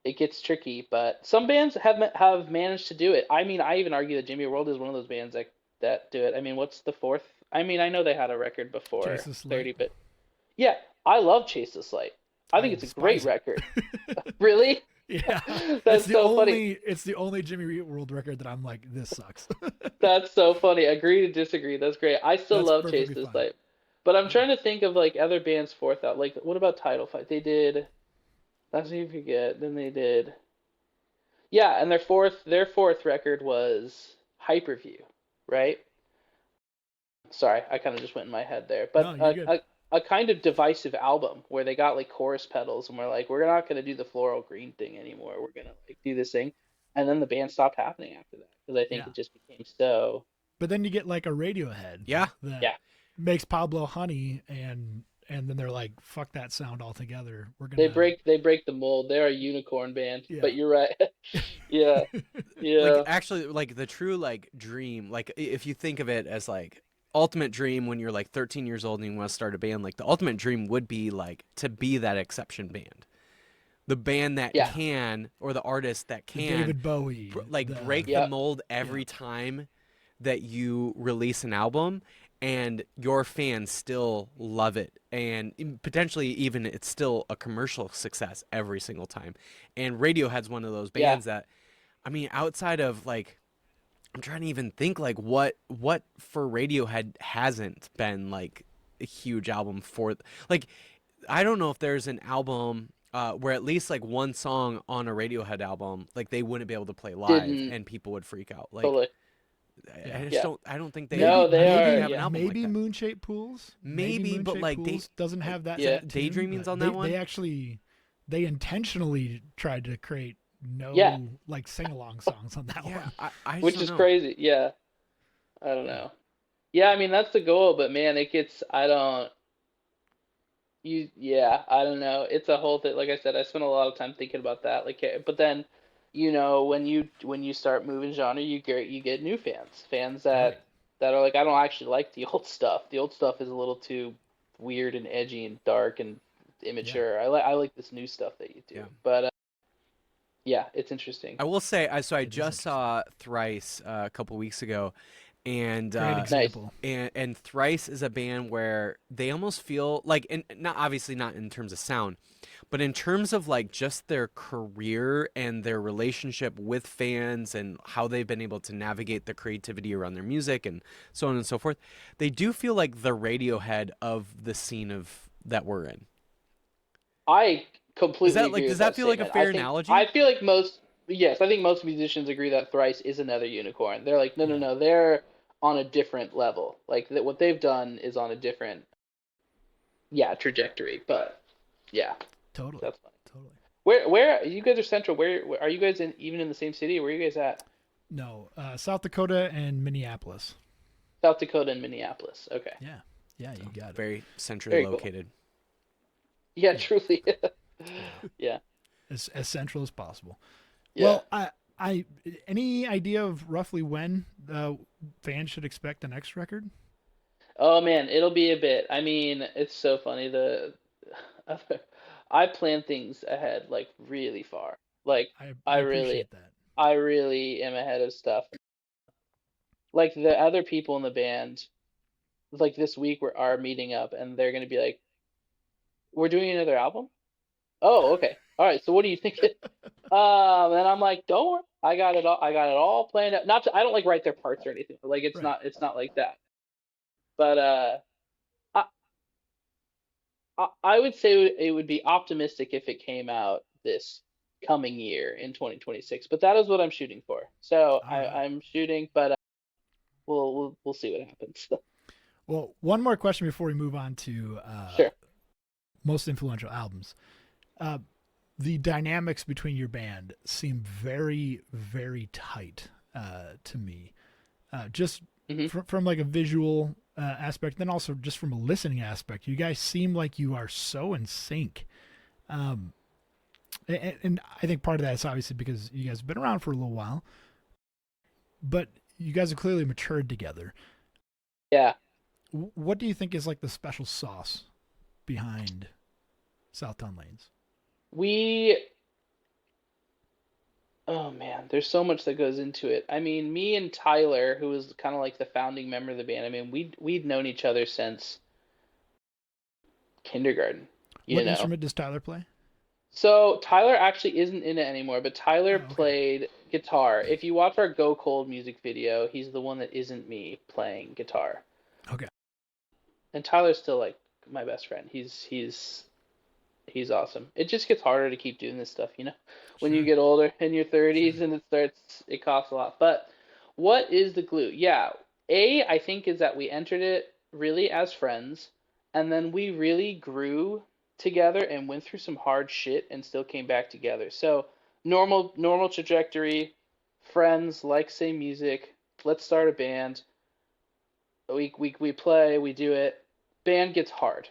it gets tricky, but some bands have managed to do it. I mean, I even argue that Jimmy World is one of those bands that do it. I mean, what's the fourth? I mean, I know they had a record before Chase This Light. 30, but yeah, I love Chase This Light. I I think it's a great despise it. record. Really? Yeah. That's so funny. It's the only Jimmy Eat World record that I'm like, this sucks. That's so funny. Agree to disagree. That's great. I still That's love Chase perfectly This fine. Light. But I'm Yeah. trying to think of like other bands fourth out. Like what about Title Fight? They did let's see if you get. Then they did yeah, and their fourth record was Hyperview, right? Sorry, I kind of just went in my head there. No, But you're good. a kind of divisive album where they got like chorus pedals and we're like, we're not gonna do the floral green thing anymore. We're gonna like do this thing, and then the band stopped happening after that because I think Yeah. it just became so But then you get like a Radiohead Yeah, that yeah. makes Pablo Honey, and then they're like, fuck that sound altogether. We're They gonna break they break the mold. They're a unicorn band. yeah. But you're right. Yeah, like yeah, actually like the true like dream, like if you think of it as like ultimate dream when you're like 13 years old and you want to start a band, like the ultimate dream would be like to be that exception band, the band that yeah, can, or the artist that The can David Bowie, like the break the yeah, mold yeah. every time that you release an album, and your fans still love it, and potentially even it's still a commercial success every single time. And Radiohead's one of those yeah, bands that, I mean, outside of like, I'm trying to even think like what for Radiohead hasn't been like a huge album for, like, I don't know if there's an album where at least like one song on a Radiohead album like they wouldn't be able to play live didn't and people would freak out. Like totally. Yeah. Yeah. I don't think No, they they are. have an Yeah, album like maybe that. Moonshaped Pools. Maybe Maybe, but Moonshaped like Pools doesn't have that yeah, tune, Daydreaming's but on that they one. actually they intentionally tried to create yeah. no like sing along songs on that Yeah, one. I just Which don't is know. crazy. Yeah, I don't Yeah. know. Yeah, I mean that's the goal, but man, it gets. I don't. You. Yeah, I don't know. It's a whole thing. Like I said, I spent a lot of time thinking about that. Like, but then, when you start moving genre, you get new fans, fans Right. that are like, I don't actually like the old stuff. The old stuff is a little too weird and edgy and dark and Yeah. immature. I like this new stuff that you do. Yeah. But yeah, it's interesting. I will say, I It is just interesting. saw Thrice a couple weeks ago, and Great Nice. example. and Thrice is a band where they almost feel like, and not obviously not in terms of sound, but in terms of like just their career and their relationship with fans and how they've been able to navigate the creativity around their music and so on and so forth. They do feel like the Radiohead of the scene of that we're in. I Is completely that like, agree does with that that feel like a statement. I fair think analogy? I feel like most yes, I think most musicians agree that Thrice is another unicorn. They're like, no, no, Yeah. no, they're on a different level. Like that, what they've done is on a different, yeah, trajectory. But yeah, Totally. that's funny. Totally. Where you guys are central? Where are you guys in? Even in the same city? Where are you guys at? No, South Dakota and Minneapolis. South Dakota and Minneapolis. Okay, Yeah. Yeah, you got it. Very centrally very cool. located. Yeah, Yeah. truly. Yeah. Yeah, As central as possible. yeah. Well, I any idea of roughly when fans should expect the next record? Oh man, it'll be a bit. I mean, it's so funny. I plan things ahead like really far. Like I I really, appreciate that. I really am ahead of stuff. Like the other people in the band, like this week are meeting up and they're gonna be like, "We're doing another album? Oh, okay. All right. So what are you thinking?" And I'm like, "Don't worry, I got it all. I got it all planned out. Not to, I don't like write their parts or anything. Like Right. it's not like that. But I I would say it would be optimistic if it came out this coming year in 2026. But that is what I'm shooting for. So All right. I'm shooting, but we'll see what happens. Well, one more question before we move on to Sure. most influential albums. Uh, the dynamics between your band seem very, very tight to me. Just Hmm. from like a visual aspect, then also just from a listening aspect, you guys seem like you are so in sync. Um, and I think part of that is obviously because you guys have been around for a little while, but you guys have clearly matured together. Yeah. What do you think is like the special sauce behind Southtowne Lanes? We Oh man, there's so much that goes into it. I mean, me and Tyler, who was kind of like the founding member of the band, I mean, we'd known each other since kindergarten, you What know. instrument does Tyler play? So Tyler actually isn't in it anymore, but Tyler Oh, okay. played guitar. If you watch our Go Cold music video, he's the one that isn't me playing guitar. Okay. And Tyler's still like my best friend. He's awesome. It just gets harder to keep doing this stuff, you know, when you Sure. get older in your Sure. 30s and it costs a lot. But what is the glue? Yeah, I think is that we entered it really as friends, and then we really grew together and went through some hard shit and still came back together. So normal trajectory, friends, like same music. Let's start a band. We play, we do it. Band gets hard.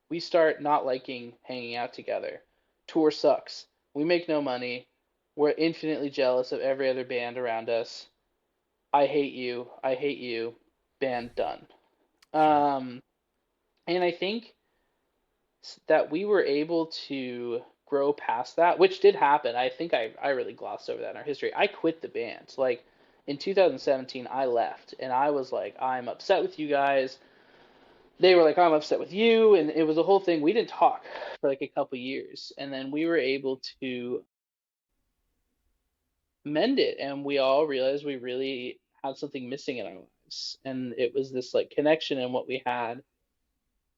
We start not liking hanging out together. Tour sucks. We make no money. We're infinitely jealous of every other band around us. I hate you. I hate you. Band done. Sure. Um, and I think that we were able to grow past that, which did happen. I think I really glossed over that in our history. I quit the band. Like in 2017, I left and I was like, I'm upset with you guys. They were like, I'm upset with you. And it was a whole thing. We didn't talk for like a couple years. And then we were able to mend it. And we all realized we really had something missing in our lives. And it was this like connection in what we had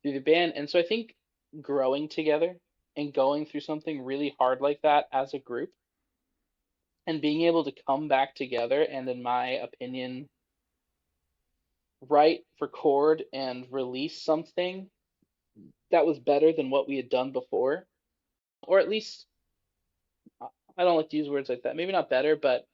through the band. And so I think growing together and going through something really hard like that as a group and being able to come back together and, in my opinion, write, record, and release something that was better than what we had done before, or at least I don't like to use words like that. Maybe not better, but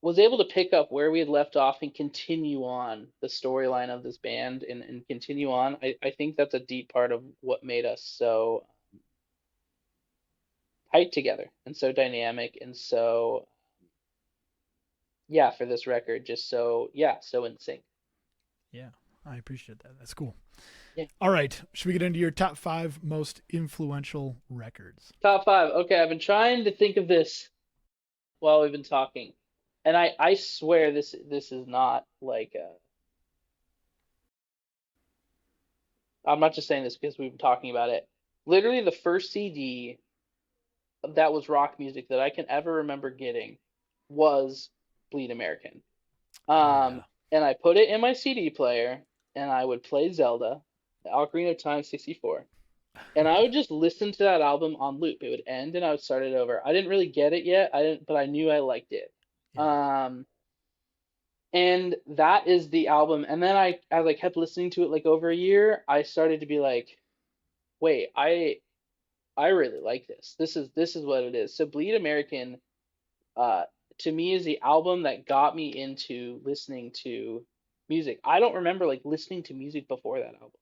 was able to pick up where we had left off and continue on the storyline of this band and continue on. I think that's a deep part of what made us so tight together and so dynamic and so yeah for this record just so yeah so in sync. Yeah, I appreciate that. That's cool. Yeah. All right, should we get into your top 5 most influential records? Top five. Okay, I've been trying to think of this while we've been talking, and I swear this is not like I'm not just saying this because we've been talking about it. Literally, the first CD that was rock music that I can ever remember getting was Bleed American. Oh Um, yeah. and I put it in my CD player, and I would play Zelda, Ocarina of Time 64, and I would just listen to that album on loop. It would end, and I would start it over. I didn't really get it yet, but I knew I liked it. Yeah. Um, and that is the album. And then as I kept listening to it like over a year, I started to be like, wait, I really like this. This is what it is. So Bleed American, uh, to me is the album that got me into listening to music. I don't remember like listening to music before that album.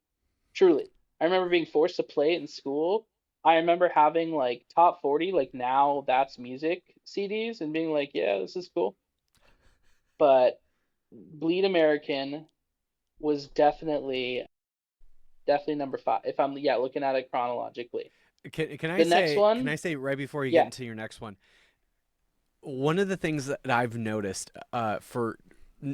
Truly. I remember being forced to play it in school. I remember having like top 40, like Now That's Music CDs and being like, yeah, this is cool. But Bleed American was definitely number five if I'm looking at it chronologically. Can I The next say can one, I say right before you get yeah, into your next one? One of the things that I've noticed for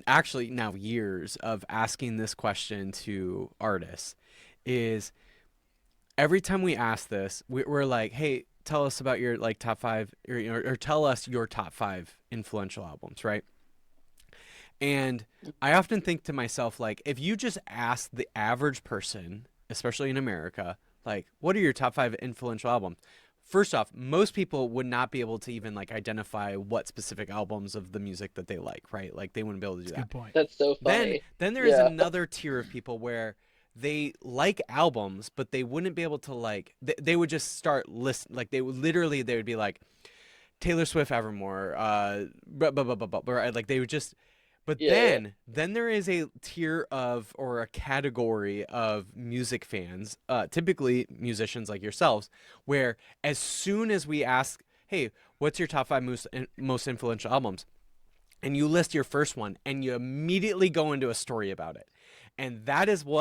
actually now years of asking this question to artists is every time we ask this, we're like, "Hey, tell us about your like top five, or tell us your top five influential albums," right? And I often think to myself, like, if you just ask the average person, especially in America, like, what are your top five influential albums? First off, most people would not be able to even like identify what specific albums of the music that they like, right? Like they wouldn't be able to do That's a that. good point. that's so Then funny. then there is Yeah, another tier of people where they like albums, but they wouldn't be able to like they would just start list like they would be like Taylor Swift, Evermore, right? Like they would just. But yeah, then there is a tier of or a category of music fans, typically musicians like yourselves, where as soon as we ask, "Hey, what's your top five most influential albums?" and you list your first one, and you immediately go into a story about it. And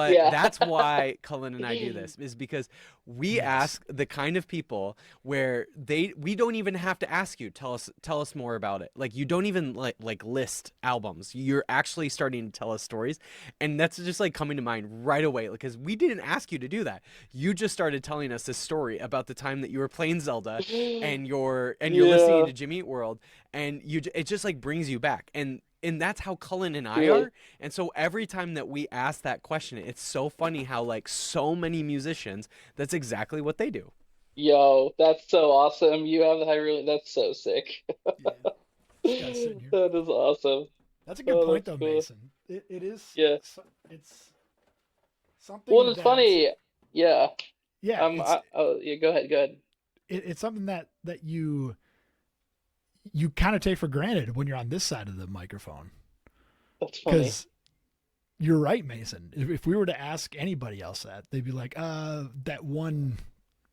yeah, that's why Cullen and I do this is because we Yes. ask the kind of people where we don't even have to ask you tell us more about it. Like you don't even like list albums. You're actually starting to tell us stories, and that's just like coming to mind right away because we didn't ask you to do that. You just started telling us this story about the time that you were playing Zelda and you're listening yeah, to Jimmy Eat World, and it just like brings you back. And that's how Cullen and I truly. are. And so every time that we ask that question, it's so funny how like so many musicians, that's exactly what they do. Yo, that's so awesome. You have that really, that's so sick. Yeah. This guy's sitting here. That is awesome. That's a good Oh, point, that's though, cool. Mason. It is. Yeah. It's Well, something it's that. funny. Yeah. Yeah. Oh, yeah, go ahead, go ahead. It's something that you kind of take for granted when you're on this side of the microphone, That's funny. because you're right, Mason. If we were to ask anybody else that, they'd be like, that one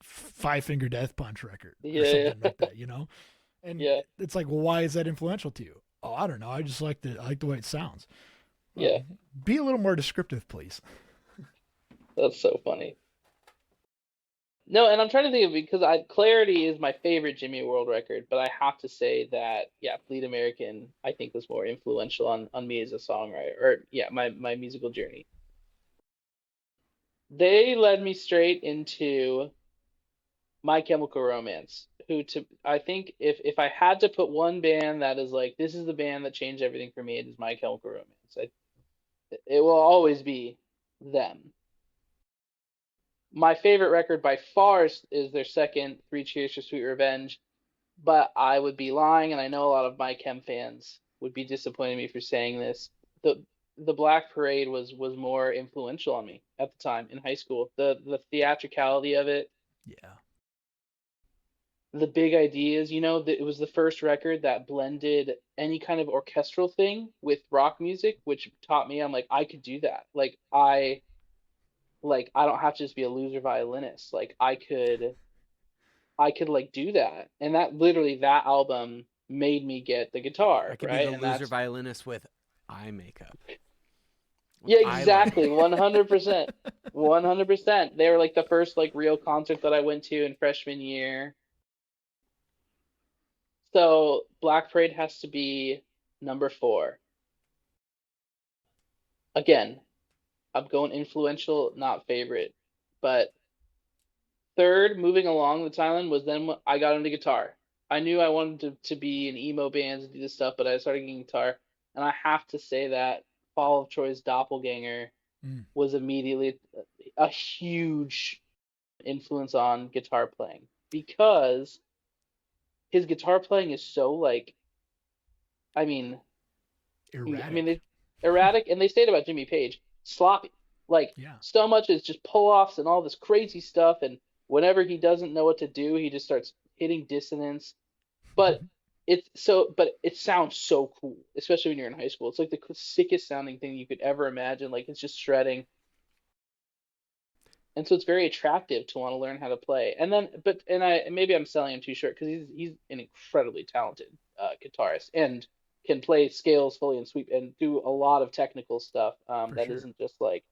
Five Finger Death Punch record or Yeah, something yeah, like that, you know? And yeah, it's like, well, why is that influential to you? Oh, I don't know. I like the way it sounds. Well, yeah. be a little more descriptive, please. That's so funny. No, and I'm trying to think of because Clarity is my favorite Jimmy World record, but I have to say that yeah, Bleed American I think was more influential on me as a songwriter or yeah, my musical journey. They led me straight into My Chemical Romance, who to I think if I had to put one band that is like this is the band that changed everything for me, it is My Chemical Romance. It will always be them. My favorite record by far is their second, Three Cheers for Sweet Revenge, but I would be lying, and I know a lot of my Chem fans would be disappointing me for saying this. The Black Parade was more influential on me at the time in high school. The theatricality of it, Yeah. the big ideas. It was the first record that blended any kind of orchestral thing with rock music, which taught me I'm like I could do that. I don't have to just be a loser violinist. Like I could like do that. And that album made me get the I guitar, could be right? the And loser that's violinist with eye makeup. with Yeah, eyeliner. exactly. 100%. 100%. They were like the first like real concert that I went to in freshman year. So Black Parade has to be number 4. Again, I'm going influential, not favorite. But third, moving along the timeline, was then when I got into guitar. I knew I wanted to be in emo bands and do this stuff, but I started getting guitar. And I have to say that Fall of Troy's Doppelganger Mm. was immediately a huge influence on guitar playing because his guitar playing is so like, I mean, Erratic. erratic, and they say it about Jimmy Page, sloppy. Like Yeah. so much is just pull offs and all this crazy stuff, and whenever he doesn't know what to do, he just starts hitting dissonance. But but it sounds so cool, especially when you're in high school. It's like the sickest sounding thing you could ever imagine. Like it's just shredding, and so it's very attractive to want to learn how to play. And then, but and I maybe I'm selling him too short because he's an incredibly talented guitarist and can play scales fully and sweep and do a lot of technical stuff. For That sure. isn't just like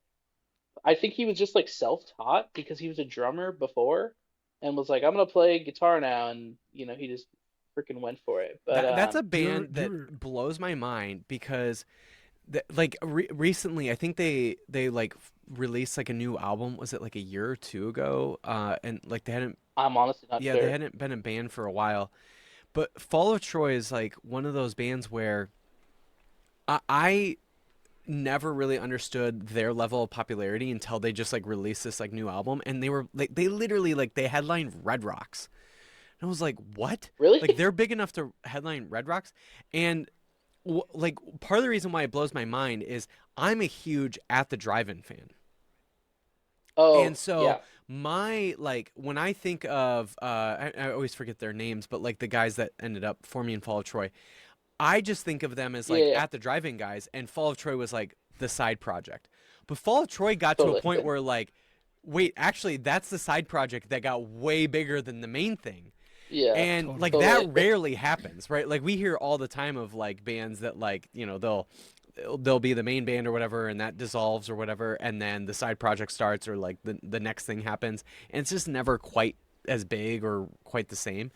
I think he was just like self-taught because he was a drummer before and was like I'm gonna play guitar now, and he just freaking went for it. But That's a Do you ever, band do you that ever, blows my mind because like recently I think they like released like a new album. Was it like a year or two ago? And like they hadn't I'm honestly not yeah, they sure. hadn't been a band for a while. But Fall of Troy is like one of those bands where I never really understood their level of popularity until they just like released this like new album, and they were like they literally like they headlined Red Rocks. And I was like, "What?" Really? Like they're big enough to headline Red Rocks, and like part of the reason why it blows my mind is I'm a huge At the Drive-In fan. And Oh so yeah, my like when I think of I always forget their names, but like the guys that ended up forming in Fall of Troy, I just think of them as yeah, like yeah, At the Drive-In guys, and Fall of Troy was like the side project. But Fall of Troy got to a totally. point where like, wait, actually that's the side project that got way bigger than the main thing. Yeah, And like totally. that totally. rarely happens, right? Like we hear all the time of like bands that like, they'll be the main band or whatever, and that dissolves or whatever, and then the side project starts, or like the next thing happens, and it's just never quite as big or quite the same.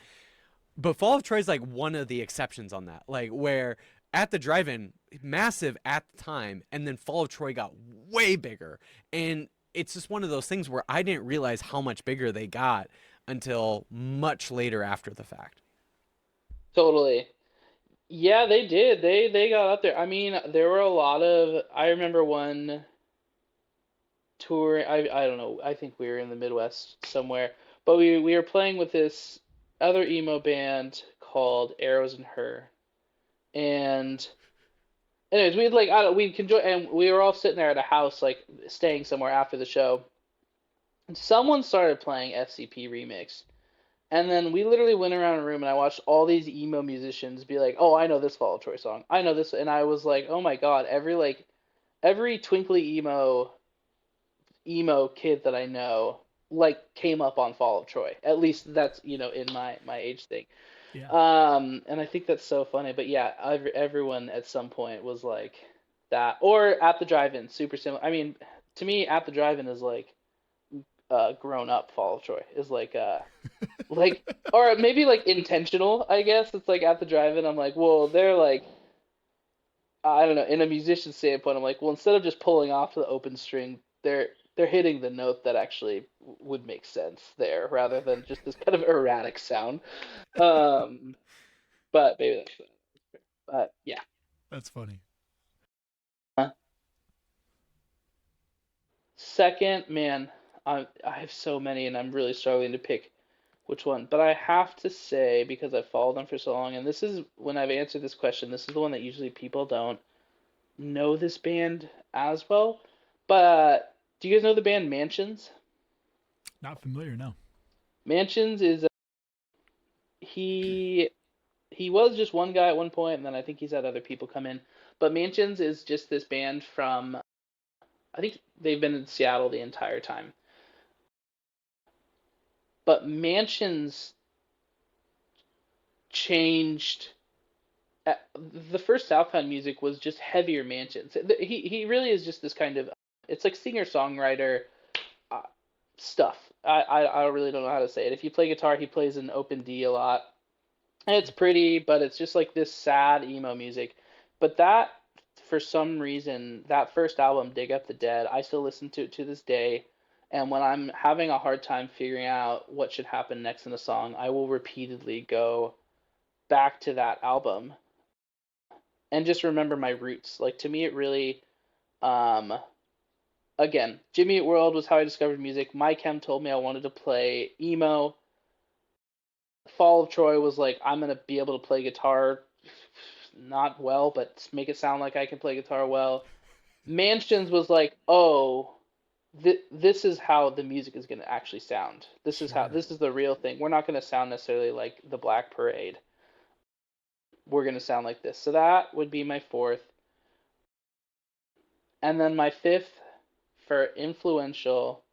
But Fall of Troy is like one of the exceptions on that, like where At the Drive-In, massive at the time, and then Fall of Troy got way bigger, and it's just one of those things where I didn't realize how much bigger they got until much later after the fact. Totally. Yeah, they did. They got up there. I mean, there were a lot of I remember one tour. I don't know. I think we were in the Midwest somewhere, but we were playing with this other emo band called Arrows and Her. And anyways, we'd like I don't we'd enjoy, and we were all sitting there at a house like staying somewhere after the show. And someone started playing SCP Remix. And then we literally went around a room and I watched all these emo musicians be like, "Oh, I know this Fall Out Troy song. I know this." And I was like, "Oh my God, every twinkly emo kid that I know like came up on Fall of Troy. At least that's, in my age thing." Yeah. And I think that's so funny. But yeah, everyone at some point was like that or At the Drive-In, super similar. I mean, to me, At the Drive-In is like grown up Fall of Troy is like or maybe like intentional, I guess. It's like At the Drive-In I'm like, well, they're like I don't know, in a musician standpoint I'm like, well, instead of just pulling off the open string, they're hitting the note that actually would make sense there rather than just this kind of erratic sound. um but maybe but yeah. That's funny. Second, man, I have so many and I'm really struggling to pick which one. But I have to say, because I've followed them for so long, and this is when I've answered this question, this is the one that usually people don't know this band as well. But do you guys know the band Mansions? Not familiar, no. Mansions is he he was just one guy at one point, and then I think he's had other people come in. But Mansions is just this band from I think they've been in Seattle the entire time. But Mansions changed the first Southbound music was just heavier Mansions. He really is just this kind of, it's like singer-songwriter uh, stuff. I really don't know how to say it. If you play guitar, he plays an open D a lot. And it's pretty, but it's just like this sad emo music. But that, for some reason, that first album, Dig Up the Dead, I still listen to it to this day. And when I'm having a hard time figuring out what should happen next in a song, I will repeatedly go back to that album and just remember my roots. Like, to me, it really, um, again, Jimmy Eat World was how I discovered music. My chem told me I wanted to play emo. Fall of Troy was like, I'm gonna be able to play guitar, not well, but make it sound like I can play guitar well. Mansions was like, oh, this is how the music is gonna actually sound. This is the real thing. We're not gonna sound necessarily like the Black Parade. We're gonna sound like this. So that would be my fourth. And then my fifth for influential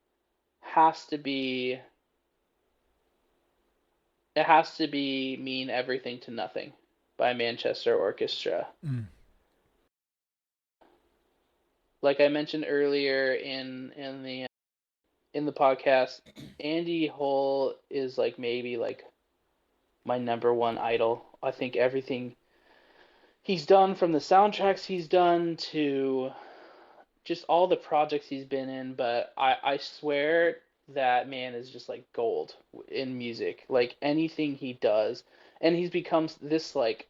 has to be it has to be Mean Everything to Nothing by Manchester Orchestra. Mm. Like I mentioned earlier in the podcast, Andy Hull is like maybe like my number one idol. I think everything he's done, from the soundtracks he's done to just all the projects he's been in, but I swear that man is just like gold in music. Like anything he does, and he's become this like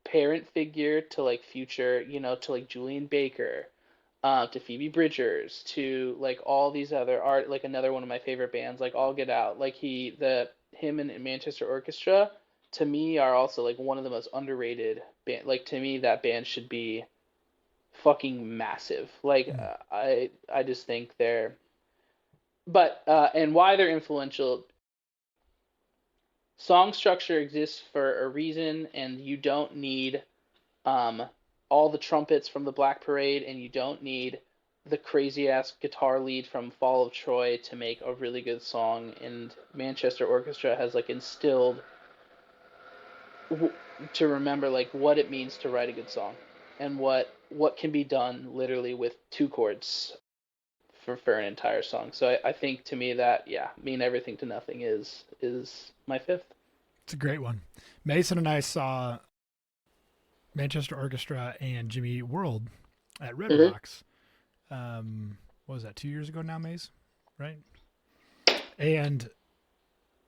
parent figure to like future, to like Julian Baker, to Phoebe Bridgers, to like all these other art, like another one of my favorite bands, like All Get Out. Like him and Manchester Orchestra, to me, are also like one of the most underrated band. Like to me, that band should be fucking massive. Like I just think and why they're influential. Song structure exists for a reason, and you don't need all the trumpets from the Black Parade, and you don't need the crazy ass guitar lead from Fall of Troy to make a really good song. And Manchester Orchestra has like instilled to remember like what it means to write a good song, and what can be done literally with two chords for an entire song. So I think to me that Mean Everything to Nothing is my fifth. It's a great one. Mason and I saw Manchester Orchestra and Jimmy Eat World at Red Rocks. What was that, 2 years ago now, Maze? Right? And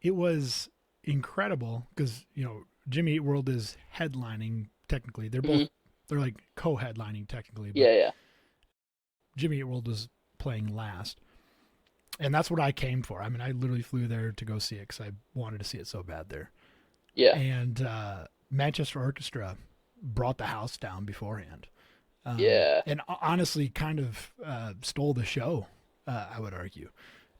it was incredible because, Jimmy Eat World is headlining technically. They're both they're like co-headlining technically. But Yeah. Jimmy Eat World was playing last. And that's what I came for. I mean, I literally flew there to go see it because I wanted to see it so bad there. Yeah. And Manchester Orchestra brought the house down beforehand. And honestly kind of stole the show, I would argue.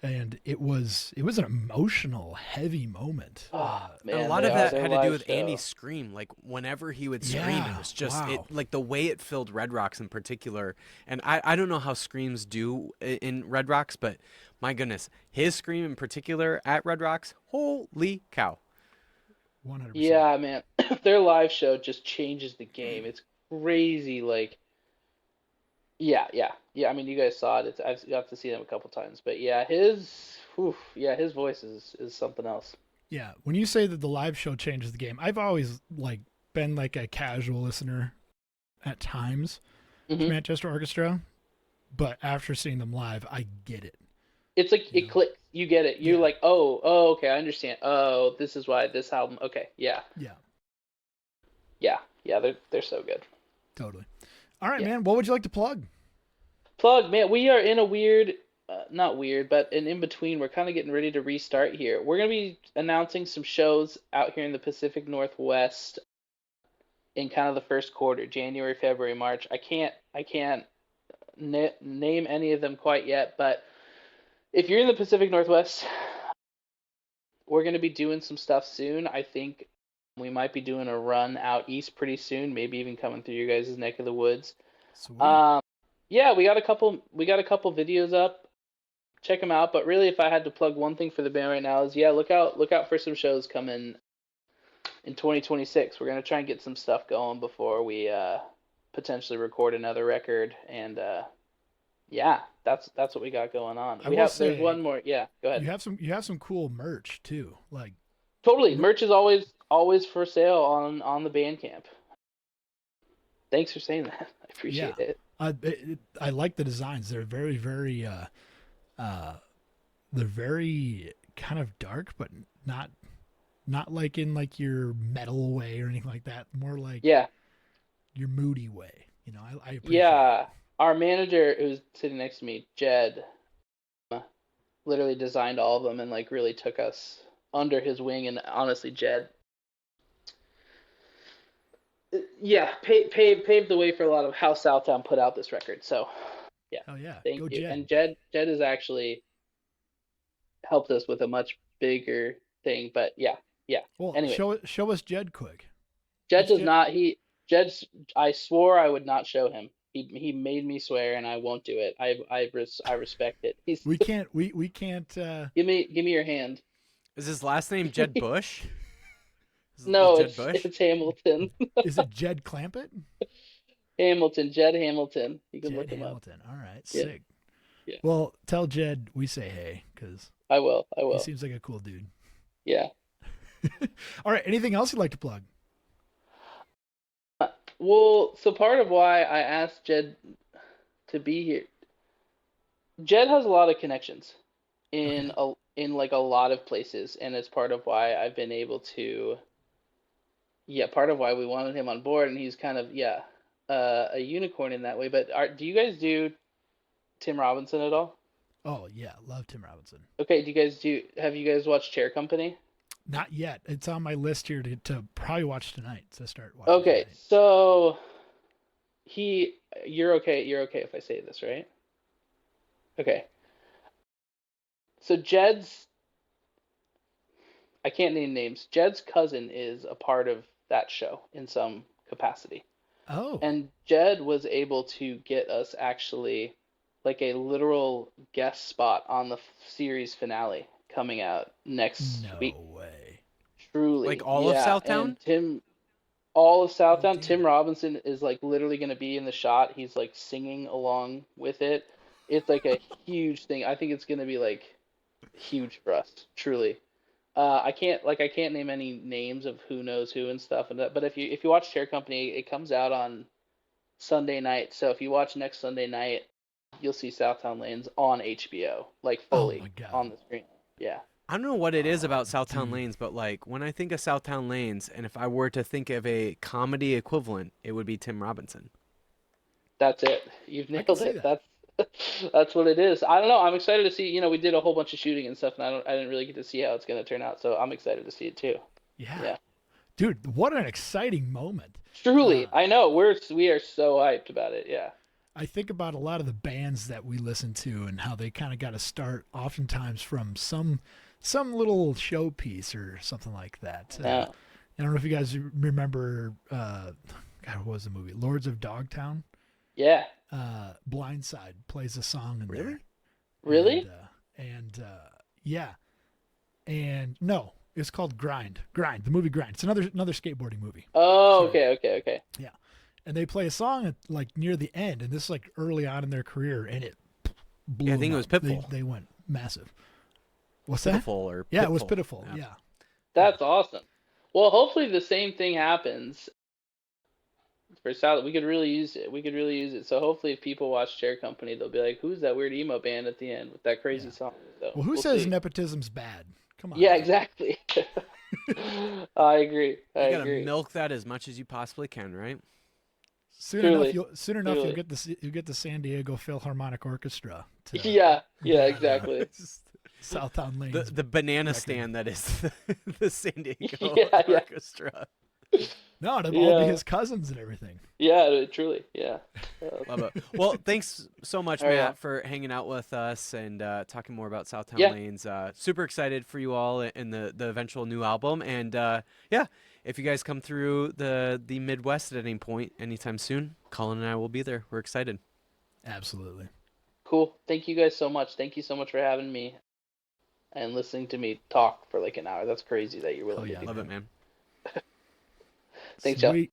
And it was an emotional, heavy moment. Man, and a lot of that had to do with show. Andy's scream. Like whenever he would scream, it was just like the way it filled Red Rocks in particular. And I don't know how screams do in Red Rocks, but my goodness, his scream in particular at Red Rocks, holy cow. 100%. Yeah, man. Their live show just changes the game. It's crazy. Like, yeah. I mean, you guys saw it. I've got to see them a couple times, but yeah, his voice is something else. Yeah, when you say that the live show changes the game, I've always like been like a casual listener at times to Manchester Orchestra, but after seeing them live, I get it. It's like it clicks. You get it. You're like, oh, okay, I understand. Oh, this is why this album. Okay, yeah. They're so good. Totally. All right, man. What would you like to plug? Man. We are in a weird, not weird, but an in between. We're kind of getting ready to restart here. We're gonna be announcing some shows out here in the Pacific Northwest in kind of the first quarter, January, February, March. I can't name any of them quite yet, but if you're in the Pacific Northwest, we're going to be doing some stuff soon. I think we might be doing a run out east pretty soon, maybe even coming through your guys' neck of the woods. Sweet. We got a couple videos up. Check them out. But really, if I had to plug one thing for the band right now is look out for some shows coming in 2026. We're gonna try and get some stuff going before we potentially record another record, and yeah, that's what we got going on. I will There's say one more. Yeah, go ahead. you have some cool merch too. Like Totally, merch is always for sale on the Bandcamp. Thanks for saying that. I appreciate it. I like the designs. They're very they're very kind of dark, but not like in like your metal way or anything like that. More like Yeah, your moody way. You know, I appreciate yeah. it. Our manager, who's sitting next to me, Jed, literally designed all of them and like really took us under his wing. And honestly, Jed, yeah, paved the way for a lot of how Southtown put out this record. So yeah, Oh yeah, thank go you. Jed. And Jed has actually helped us with a much bigger thing. But yeah. Well, Anyway, show us Jed quick. Jed What's does not. Jed's. I swore I would not show him. He made me swear, and I won't do it. I respect it. We can't. Give me your hand. Is his last name Jed Bush? No, Jed Bush? it's Hamilton. Is it Jed Clampett? Hamilton, Jed Hamilton. You can Jed look him up. Hamilton. All right, Yeah. sick. Yeah. Well, tell Jed we say hey, because I will. he seems like a cool dude. Yeah. All right. Anything else you'd like to plug? Well, so part of why I asked Jed to be here, Jed has a lot of connections in like a lot of places, and it's part of why I've been able to. Yeah, part of why we wanted him on board, and he's kind of a unicorn in that way. But do you guys do Tim Robinson at all? Oh yeah, love Tim Robinson. Okay, have you guys watched Chair Company? Not yet. It's on my list here to probably watch tonight. To start watching. Okay, tonight. so you're okay if I say this, right? Okay. So I can't name names. Jed's cousin is a part of that show in some capacity. Oh. And Jed was able to get us actually like a literal guest spot on the series finale coming out next week. No way. Truly. Like all of Southtowne? And all of Southtowne. Oh, Tim Robinson is like literally going to be in the shot. He's like singing along with it. It's like a huge thing. I think it's going to be like huge for us, truly. I can't name any names of who knows who and stuff and that. But if you watch Chair Company, it comes out on Sunday night. So if you watch next Sunday night, you'll see Southtowne Lanes on HBO, like fully on the screen. Yeah. I don't know what it is about Southtowne Lanes, but like when I think of Southtowne Lanes, and if I were to think of a comedy equivalent, it would be Tim Robinson. That's it. You've nailed it. That's what it is. I don't know. I'm excited to see. We did a whole bunch of shooting and stuff, and I didn't really get to see how it's going to turn out. So I'm excited to see it too. Yeah. Dude, what an exciting moment. Truly, I know. We are so hyped about it. Yeah. I think about a lot of the bands that we listen to and how they kind of got to start oftentimes from some little showpiece or something like that. Yeah. I don't know if you guys remember, what was the movie? Lords of Dogtown? Yeah. Blindside plays a song in there. Really? Yeah. And no, it's called Grind. The movie Grind. It's another skateboarding movie. Oh, okay. Yeah. And they play a song at, like near the end, and this is like early on in their career, and it blew. Yeah, I think it was Pitbull. They went massive. What's Pitiful that? or Yeah, Pitbull. it was Pitiful. Yeah. That's awesome. Well, hopefully the same thing happens for South. We could really use it. So hopefully, if people watch Chair Company, they'll be like, "Who's that weird emo band at the end with that crazy song?" So Well, who says nepotism's bad? Come on. Yeah, exactly. I agree. You gotta milk that as much as you possibly can, right? Soon enough, you'll get the San Diego Philharmonic Orchestra. Yeah, exactly. Southtown Lanes. The banana stand that is the San Diego Orchestra. No, it'll all be his cousins and everything. Yeah, truly. Yeah. Love it. Well, thanks so much, Matt, for hanging out with us and talking more about Southtowne Lanes. Super excited for you all in the eventual new album. And if you guys come through the Midwest at any point, anytime soon, Cullen and I will be there. We're excited. Absolutely. Cool. Thank you guys so much. Thank you so much for having me and listening to me talk for like an hour. That's crazy that you're willing to do Love that. it, man. Thanks, y'all. Sweet.